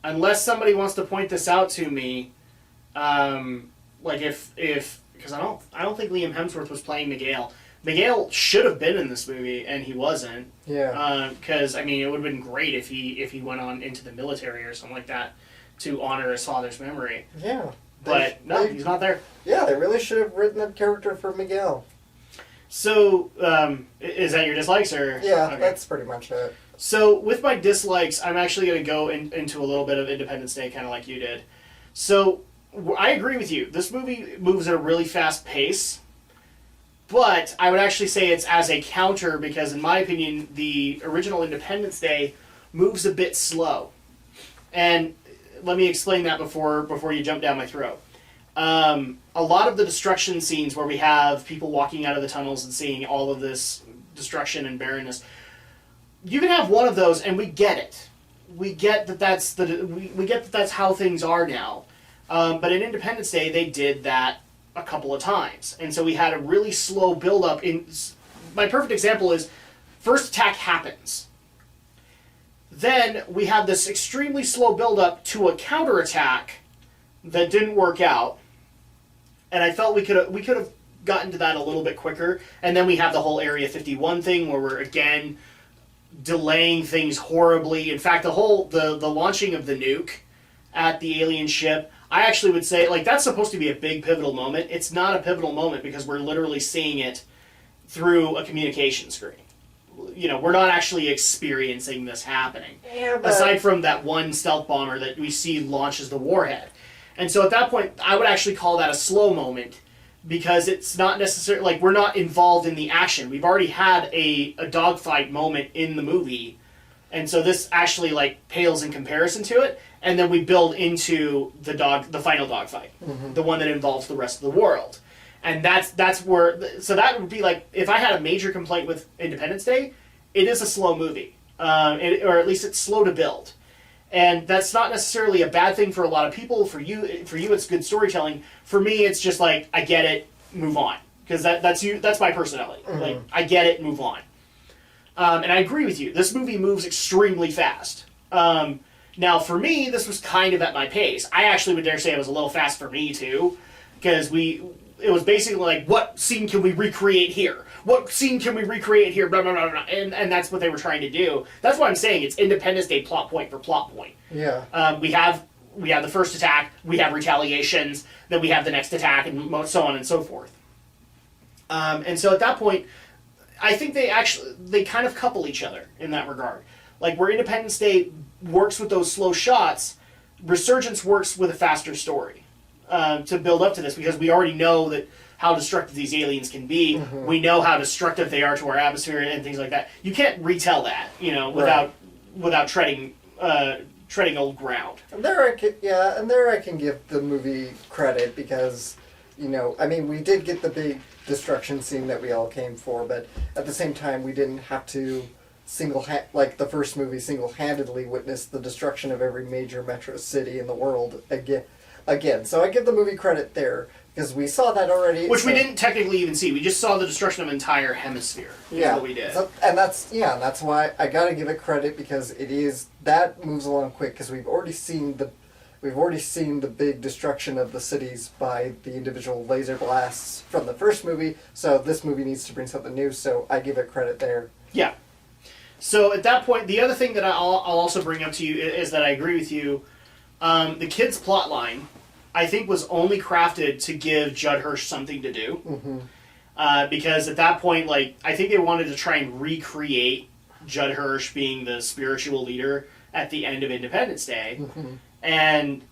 unless somebody wants to point this out to me, like if because I don't think Liam Hemsworth was playing Miguel. Miguel should have been in this movie, and he wasn't. Yeah. Because I mean, it would have been great if he went on into the military or something like that to honor his father's memory. Yeah. But no, he's not there. Yeah, they really should have written that character for Miguel. So, is that your dislikes, or? Yeah, okay. That's pretty much it. So, with my dislikes, I'm actually going to go into a little bit of Independence Day, kind of like you did. So, I agree with you. This movie moves at a really fast pace, but I would actually say it's as a counter, because in my opinion, the original Independence Day moves a bit slow. And let me explain that before you jump down my throat. A lot of the destruction scenes where we have people walking out of the tunnels and seeing all of this destruction and barrenness, you can have one of those and we get it. We get that that's how things are now. But in Independence Day, they did that a couple of times. And so we had a really slow build-up. My perfect example is, first attack happens. Then we had this extremely slow build-up to a counterattack that didn't work out. And I felt we could have gotten to that a little bit quicker. And then we have the whole Area 51 thing where we're, again, delaying things horribly. In fact, the launching of the nuke at the alien ship, I actually would say, like, that's supposed to be a big pivotal moment. It's not a pivotal moment because we're literally seeing it through a communication screen. You know, we're not actually experiencing this happening. Yeah, but... Aside from that one stealth bomber that we see launches the warhead. And so at that point, I would actually call that a slow moment, because it's not necessarily, like, we're not involved in the action. We've already had a dogfight moment in the movie, and so this actually, like, pales in comparison to it, and then we build into the final dogfight, the one that involves the rest of the world. And that's where, so that would be like, if I had a major complaint with Independence Day, it is a slow movie, or at least it's slow to build. And that's not necessarily a bad thing for a lot of people. For you, it's good storytelling. For me, it's just like, I get it, move on. Because that's my personality. Like, I get it, move on. And I agree with you. This movie moves extremely fast. Now, for me, this was kind of at my pace. I actually would dare say it was a little fast for me, too. Because it was basically like, what scene can we recreate here? What scene can we recreate here? Blah, blah, blah, blah. And that's what they were trying to do. That's why I'm saying it's Independence Day plot point for plot point. Yeah. We have the first attack, we have retaliations, then we have the next attack, and so on and so forth. And so at that point, I think they kind of couple each other in that regard. Like, where Independence Day works with those slow shots, Resurgence works with a faster story to build up to this, because we already know that how destructive these aliens can be. We know how destructive they are to our atmosphere and things like that. You can't retell that, you know, without treading old ground. And there I can give the movie credit, because, you know, I mean, we did get the big destruction scene that we all came for, but at the same time, we didn't have to like the first movie, single-handedly witnessed the destruction of every major metro city in the world again. So I give the movie credit there, because we saw that already. Which we didn't technically even see. We just saw the destruction of an entire hemisphere. Yeah, what we did. And that's why I gotta give it credit, because that moves along quick, because we've already seen the big destruction of the cities by the individual laser blasts from the first movie. So this movie needs to bring something new. So I give it credit there. Yeah. So at that point, the other thing that I'll also bring up to you is that I agree with you. The kids' plot line, I think, was only crafted to give Judd Hirsch something to do. Mm-hmm. Because at that point, like, I think they wanted to try and recreate Judd Hirsch being the spiritual leader at the end of Independence Day. Mm-hmm.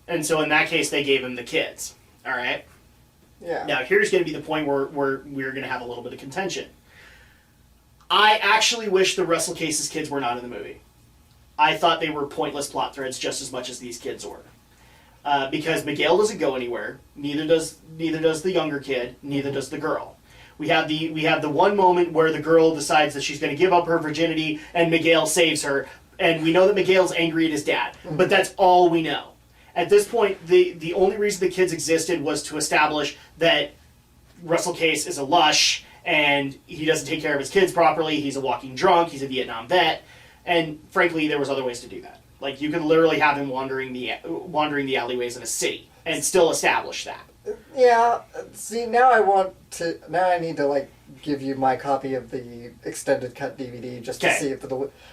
And so in that case, they gave him the kids. All right? Yeah. Now, here's going to be the point where we're going to have a little bit of contention. I actually wish the Russell Case's kids were not in the movie. I thought they were pointless plot threads just as much as these kids were. Because Miguel doesn't go anywhere. Neither does the younger kid. Neither does the girl. We have the one moment where the girl decides that she's going to give up her virginity, and Miguel saves her. And we know that Miguel's angry at his dad. But that's all we know. At this point, the only reason the kids existed was to establish that Russell Case is a lush, and he doesn't take care of his kids properly. He's a walking drunk. He's a Vietnam vet. And frankly, there was other ways to do that. Like, you could literally have him wandering the alleyways of a city and still establish that. Yeah. See, now I need to, like, give you my copy of the extended cut DVD just to see if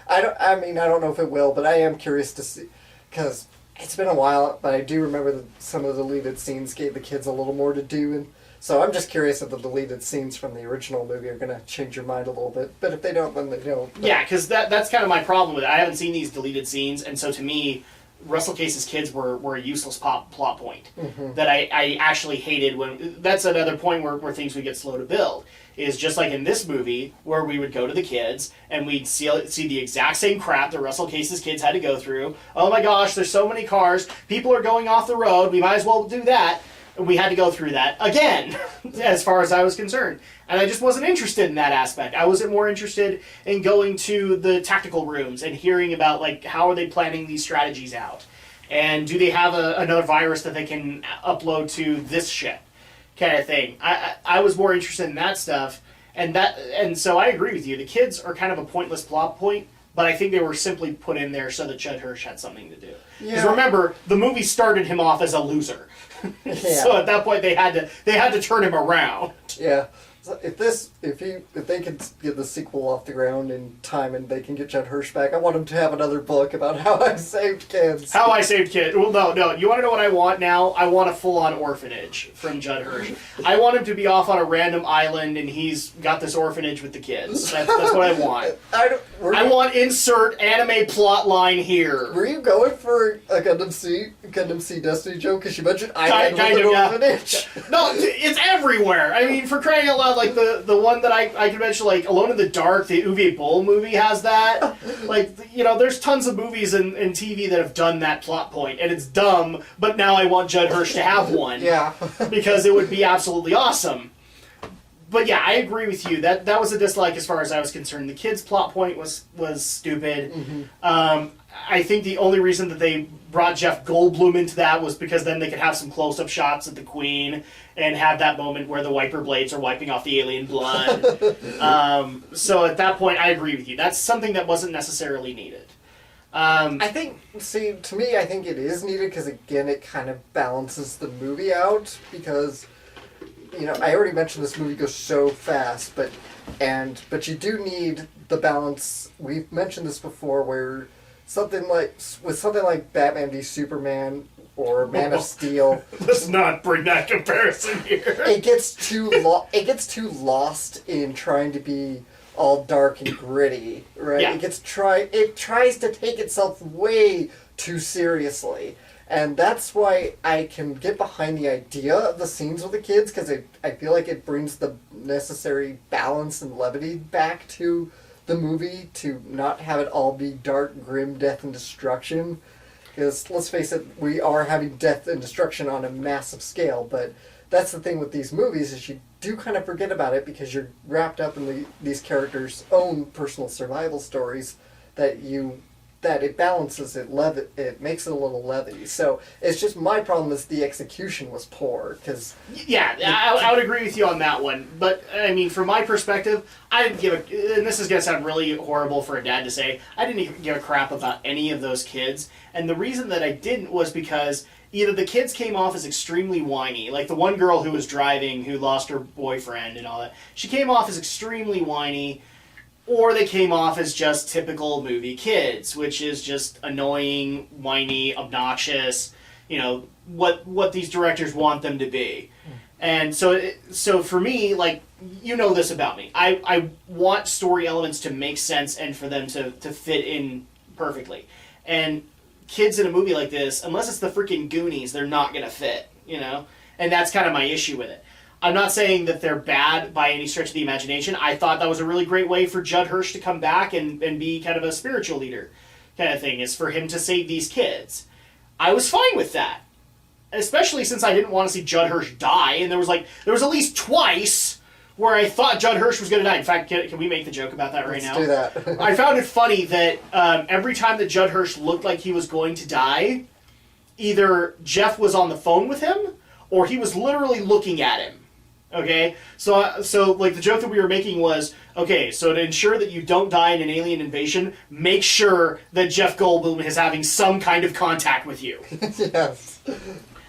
I don't know if it will, but I am curious to see, because it's been a while, but I do remember that some of the deleted scenes gave the kids a little more to do, and so I'm just curious if the deleted scenes from the original movie are going to change your mind a little bit. But if they don't, then they don't. Yeah, because that's kind of my problem with it. I haven't seen these deleted scenes, and so to me, Russell Case's kids were a useless plot point that I actually hated. When that's another point where things would get slow to build. Is just like in this movie, where we would go to the kids, and we'd see the exact same crap that Russell Case's kids had to go through. Oh my gosh, there's so many cars. People are going off the road. We might as well do that. We had to go through that again, as far as I was concerned. And I just wasn't interested in that aspect. I wasn't more interested in going to the tactical rooms and hearing about, like, how are they planning these strategies out? And do they have another virus that they can upload to this ship? Kind of thing. I was more interested in that stuff. And so I agree with you. The kids are kind of a pointless plot point, but I think they were simply put in there so that Judd Hirsch had something to do. Because remember, the movie started him off as a loser. Yeah. So at that point, they had to turn him around. Yeah. So if they can get the sequel off the ground in time and they can get Judd Hirsch back, I want him to have another book about how I saved kids. How I saved kids. Well, no. You want to know what I want now? I want a full-on orphanage from Judd Hirsch. I want him to be off on a random island and he's got this orphanage with the kids. That's what I want. I want insert anime plot line here. Were you going for a Gundam C Destiny joke? Because you mentioned island with an orphanage. No, it's everywhere. I mean, for crying out loud. Like the one that I could mention, like Alone in the Dark, the Uwe Boll movie has that. Like, there's tons of movies in TV that have done that plot point, and it's dumb, but now I want Judd Hirsch to have one. Yeah. Because it would be absolutely awesome. But yeah, I agree with you. That was a dislike as far as I was concerned. The kid's plot point was stupid. Mm-hmm. I think the only reason that they brought Jeff Goldblum into that was because then they could have some close-up shots of the Queen and have that moment where the wiper blades are wiping off the alien blood. So at that point, I agree with you. That's something that wasn't necessarily needed. I think it is needed because, again, it kind of balances the movie out because, I already mentioned this movie goes so fast, but you do need the balance. We've mentioned this before where something like Batman v Superman or Man of Steel. Let's not bring that comparison here. It gets too lost in trying to be all dark and gritty, right? Yeah. It tries to take itself way too seriously. And that's why I can get behind the idea of the scenes with the kids, because I feel like it brings the necessary balance and levity back to the movie to not have it all be dark, grim death and destruction. Because, let's face it, we are having death and destruction on a massive scale, but that's the thing with these movies is you do kind of forget about it because you're wrapped up in these characters' own personal survival stories that it balances it makes it a little levity. So it's just my problem is the execution was poor because I would agree with you on that one. But I mean, from my perspective, I didn't give and this is gonna sound really horrible for a dad to say, I didn't even give a crap about any of those kids. And the reason that I didn't was because either the kids came off as extremely whiny, like the one girl who was driving who lost her boyfriend and all that. She came off as extremely whiny. Or they came off as just typical movie kids, which is just annoying, whiny, obnoxious, what these directors want them to be. And so for me, like, you know this about me. I want story elements to make sense and for them to fit in perfectly. And kids in a movie like this, unless it's the freaking Goonies, they're not going to fit, And that's kind of my issue with it. I'm not saying that they're bad by any stretch of the imagination. I thought that was a really great way for Judd Hirsch to come back and be kind of a spiritual leader kind of thing, is for him to save these kids. I was fine with that. Especially since I didn't want to see Judd Hirsch die, and there was at least twice where I thought Judd Hirsch was going to die. In fact, can we make the joke about that right now? Let's do that. I found it funny that every time that Judd Hirsch looked like he was going to die, either Jeff was on the phone with him, or he was literally looking at him. Okay, so like the joke that we were making was, okay, so to ensure that you don't die in an alien invasion, make sure that Jeff Goldblum is having some kind of contact with you. Yes.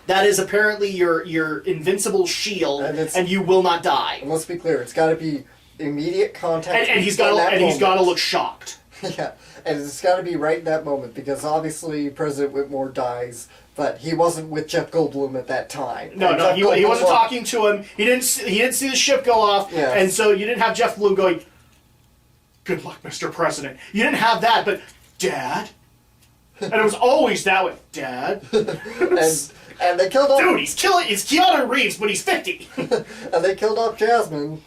That is apparently your invincible shield, and you will not die. And let's be clear, it's got to be immediate contact. And he's got to look shocked. Yeah, and it's got to be right in that moment because obviously President Whitmore dies. But he wasn't with Jeff Goldblum at that time. No, he wasn't talking to him. He didn't see the ship go off, yes. And so you didn't have Jeff Goldblum going, "Good luck, Mr. President." You didn't have that, but Dad, and it was always that way, Dad. and they killed off. Dude, he's Keanu Reeves, but he's 50. And they killed off Jasmine.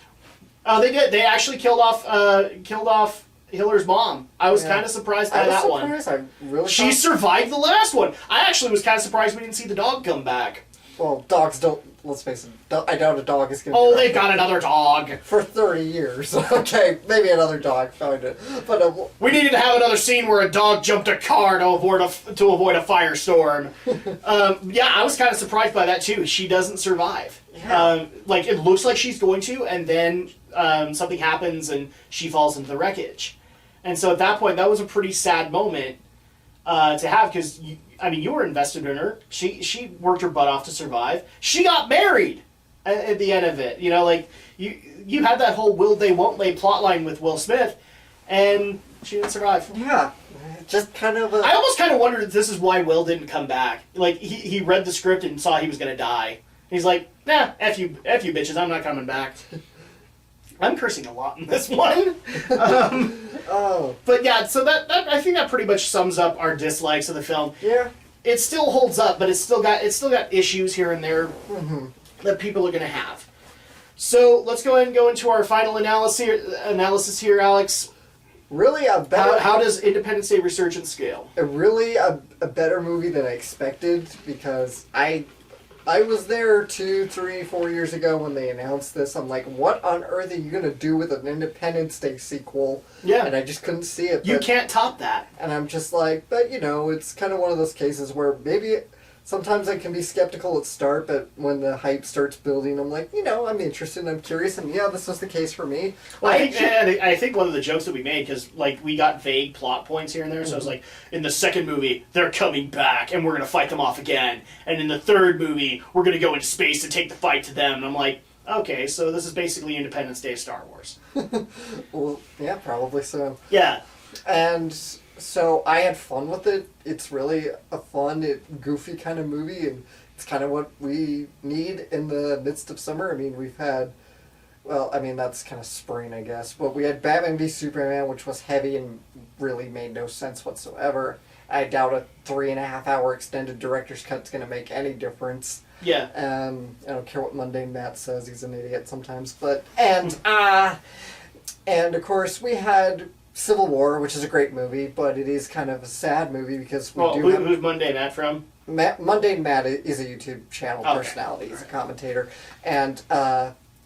Oh, they did. They actually killed off Hiller's mom. I was kind of surprised by that one. She survived the last one. I actually was kind of surprised we didn't see the dog come back. Well, dogs don't. Let's face it. I doubt a dog is going to. Oh, they've got another dog for 30 years. Okay, maybe another dog found it. But we needed to have another scene where a dog jumped a car to avoid a firestorm. Yeah, I was kind of surprised by that too. She doesn't survive. Yeah. Like it looks like she's going to, and then something happens and she falls into the wreckage. And so at that point, that was a pretty sad moment to have because you were invested in her. She worked her butt off to survive. She got married at the end of it. You had that whole will they won't they plot line with Will Smith, and she didn't survive. Yeah, just kind of. I almost kind of wondered if this is why Will didn't come back. Like he read the script and saw he was going to die. He's like, nah, f you bitches, I'm not coming back. I'm cursing a lot in this one. But yeah, so that I think that pretty much sums up our dislikes of the film. Yeah. It still holds up, but it's still got issues here and there that people are going to have. So let's go ahead and go into our final analysis here, Alex. Really a better. How does Independence Day Resurgence scale? A better movie than I expected because I was there 2, 3, 4 years ago when they announced this. I'm like, what on earth are you going to do with an Independence Day sequel? Yeah. And I just couldn't see it. You can't top that. And I'm just like, but it's kind of one of those cases where maybe sometimes I can be skeptical at start, but when the hype starts building, I'm like, I'm interested and I'm curious. And yeah, this was the case for me. Well, I think one of the jokes that we made, because we got vague plot points here and there, so I was like, in the second movie, they're coming back and we're going to fight them off again. And in the third movie, we're going to go into space and take the fight to them. And I'm like, okay, so this is basically Independence Day of Star Wars. Well, yeah, probably so. Yeah. And so I had fun with it. It's really a fun, goofy kind of movie, and it's kind of what we need in the midst of summer. I mean, we've had, that's kind of spring, I guess, but we had Batman v Superman, which was heavy and really made no sense whatsoever. I doubt a 3.5-hour extended director's cut's going to make any difference. Yeah. I don't care what mundane Matt says, he's an idiot sometimes, and of course we had Civil War, which is a great movie, but it is kind of a sad movie because who's Monday Matt from? Mundane Matt is a YouTube channel personality. He's a commentator, and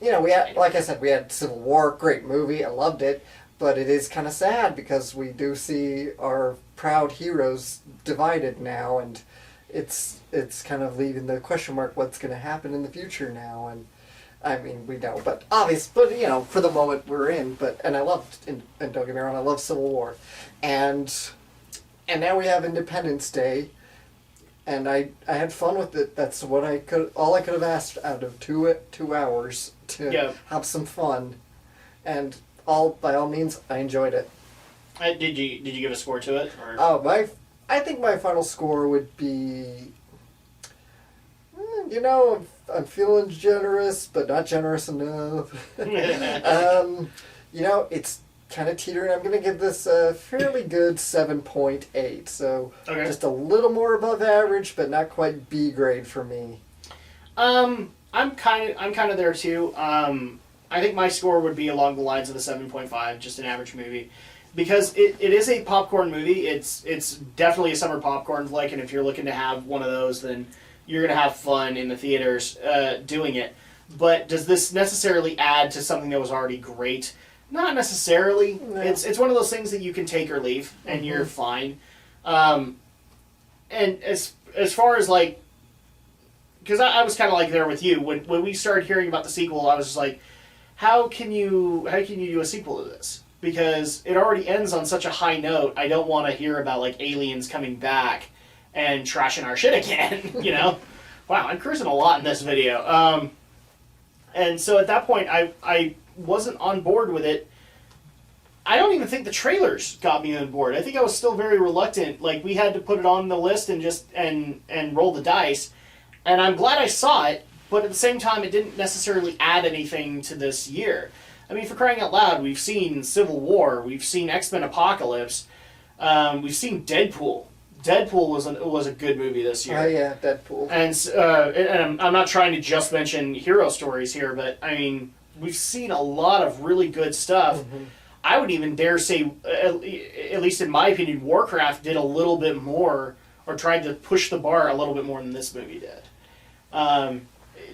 we had, like I said, we had Civil War, great movie, I loved it, but it is kind of sad because we do see our proud heroes divided now, and it's kind of leaving the question mark what's going to happen in the future now, and I mean we know, but for the moment we're in, and I loved, and don't get me wrong, I love Civil War, and now we have Independence Day. And I had fun with it. That's what all I could have asked out of 2 hours to have some fun, and by all means I enjoyed it. Did you give a score to it? Or? Oh, I think my final score would be, I'm feeling generous, but not generous enough. It's kind of teetering. I'm going to give this a fairly good 7.8. So just a little more above average, but not quite B grade for me. I'm kind of there too. I think my score would be along the lines of the 7.5, just an average movie, because it is a popcorn movie. It's definitely a summer popcorn flick, and if you're looking to have one of those, then you're going to have fun in the theaters doing it. But does this necessarily add to something that was already great? Not necessarily. No. It's one of those things that you can take or leave, and you're fine. And as far as because I was kind of there with you when we started hearing about the sequel, I was just like, how can you do a sequel to this? Because it already ends on such a high note. I don't want to hear about aliens coming back and trashing our shit again. Wow, I'm cursing a lot in this video. And so at that point, I wasn't on board with it. I don't even think the trailers got me on board. I think I was still very reluctant. We had to put it on the list and just and roll the dice. And I'm glad I saw it, but at the same time, it didn't necessarily add anything to this year. I mean, for crying out loud, we've seen Civil War, we've seen X-Men Apocalypse, we've seen Deadpool. Deadpool was a good movie this year. Oh yeah, Deadpool. And I'm not trying to just mention hero stories here, but I mean, we've seen a lot of really good stuff. Mm-hmm. I would even dare say, at least in my opinion, Warcraft did a little bit more, or tried to push the bar a little bit more than this movie did.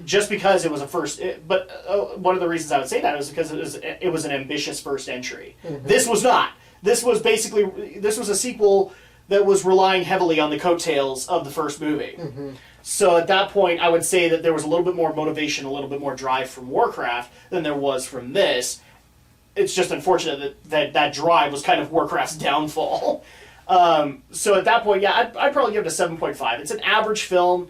Just because it was a first, but one of the reasons I would say that is because it was an ambitious first entry. Mm-hmm. This was not. This was a sequel that was relying heavily on the coattails of the first movie. Mm-hmm. So at that point, I would say that there was a little bit more motivation, a little bit more drive from Warcraft than there was from this. It's just unfortunate that drive was kind of Warcraft's downfall. So at that point, yeah, I'd probably give it a 7.5. It's an average film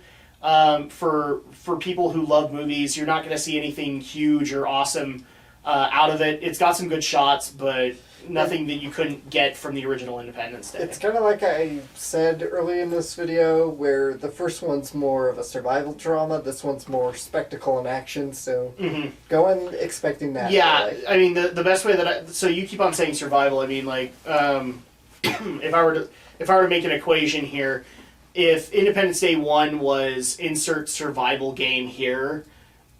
for people who love movies. You're not going to see anything huge or awesome out of it. It's got some good shots, but nothing that you couldn't get from the original Independence Day. It's kind of like I said early in this video, where the first one's more of a survival drama, this one's more spectacle and action, so go in expecting that. Yeah, I mean, the best way that so you keep on saying survival, I mean, if I were to make an equation here, if Independence Day 1 was insert survival game here,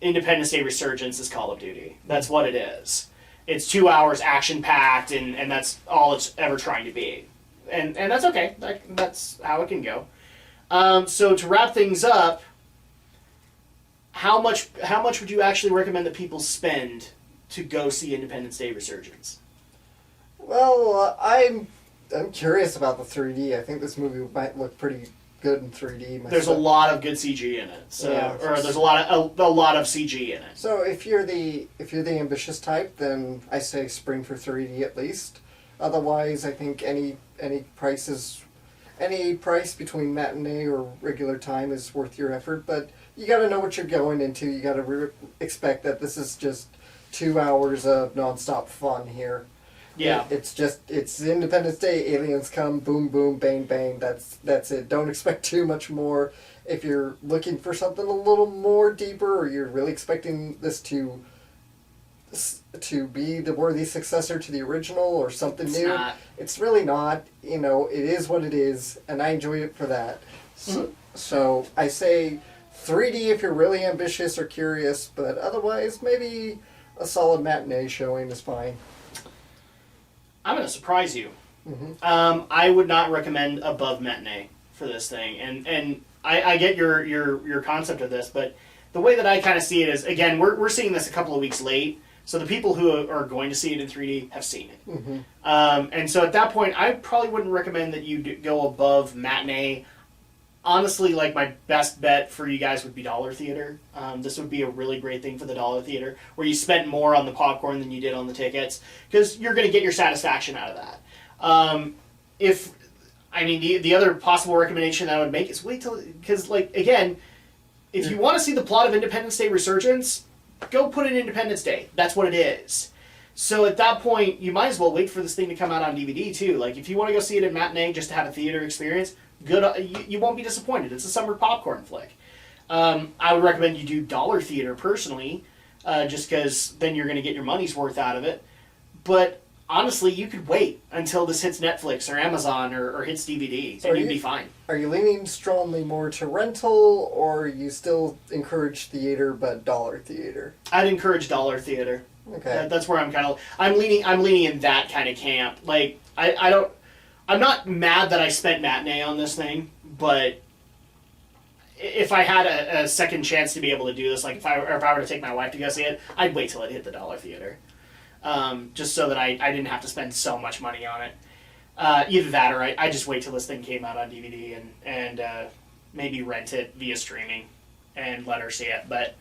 Independence Day Resurgence is Call of Duty. That's what it is. It's 2 hours action-packed, and that's all it's ever trying to be. And that's okay. That's how it can go. So to wrap things up, how much would you actually recommend that people spend to go see Independence Day Resurgence? Well, I'm curious about the 3D. I think this movie might look pretty good in 3D. Myself. There's a lot of good CG in it. So, yeah. Or there's a lot of CG in it. So if you're the ambitious type, then I say spring for 3D at least. Otherwise, I think any price between matinee or regular time is worth your effort. But you got to know what you're going into. You got to expect that this is just 2 hours of nonstop fun here. Yeah. It's Independence Day, aliens come, boom, boom, bang, bang, that's it. Don't expect too much more. If you're looking for something a little more deeper, or you're really expecting this to be the worthy successor to the original or something new, it's really not. It is what it is, and I enjoy it for that. So I say 3D if you're really ambitious or curious, but otherwise maybe a solid matinee showing is fine. I'm going to surprise you. Mm-hmm. I would not recommend above matinee for this thing, and I get your concept of this, but the way that I kind of see it is, again, we're seeing this a couple of weeks late, so the people who are going to see it in 3D have seen it. Mm-hmm. And so at that point, I probably wouldn't recommend that you go above matinee. Honestly, like, my best bet for you guys would be dollar theater. This would be a really great thing for the dollar theater, where you spent more on the popcorn than you did on the tickets, because you're going to get your satisfaction out of that. The other possible recommendation that I would make is wait till, because, like, again, if you want to see the plot of Independence Day Resurgence, go put it in Independence Day. That's what it is. So at that point, you might as well wait for this thing to come out on DVD too. Like, if you want to go see it at matinee just to have a theater experience, good. You won't be disappointed. It's a summer popcorn flick. I would recommend you do dollar theater personally, just because then you're going to get your money's worth out of it. But honestly, you could wait until this hits Netflix or Amazon or hits DVD, and you'd be fine. Are you leaning strongly more to rental, or you still encourage theater but dollar theater? I'd encourage dollar theater. Okay. That's where I'm leaning in that kind of camp. Like, I'm not mad that I spent matinee on this thing, but if I had a second chance to be able to do this, like if I were to take my wife to go see it, I'd wait till it hit the dollar theater, just so that I didn't have to spend so much money on it. Either that, or I just wait till this thing came out on DVD and maybe rent it via streaming and let her see it. But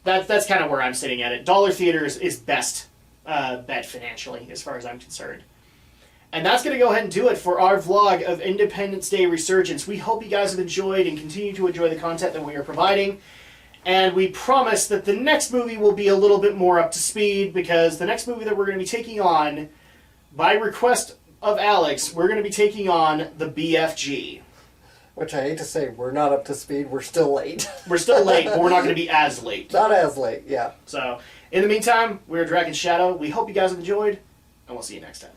that's kind of where I'm sitting at it. Dollar theater is best bet financially, as far as I'm concerned. And that's going to go ahead and do it for our vlog of Independence Day Resurgence. We hope you guys have enjoyed and continue to enjoy the content that we are providing. And we promise that the next movie will be a little bit more up to speed, because the next movie that we're going to be taking on, by request of Alex, we're going to be taking on the BFG. Which I hate to say, we're not up to speed. We're still late. We're still late, but we're not going to be as late. Not as late, yeah. So, in the meantime, we're Dragon Shadow. We hope you guys have enjoyed, and we'll see you next time.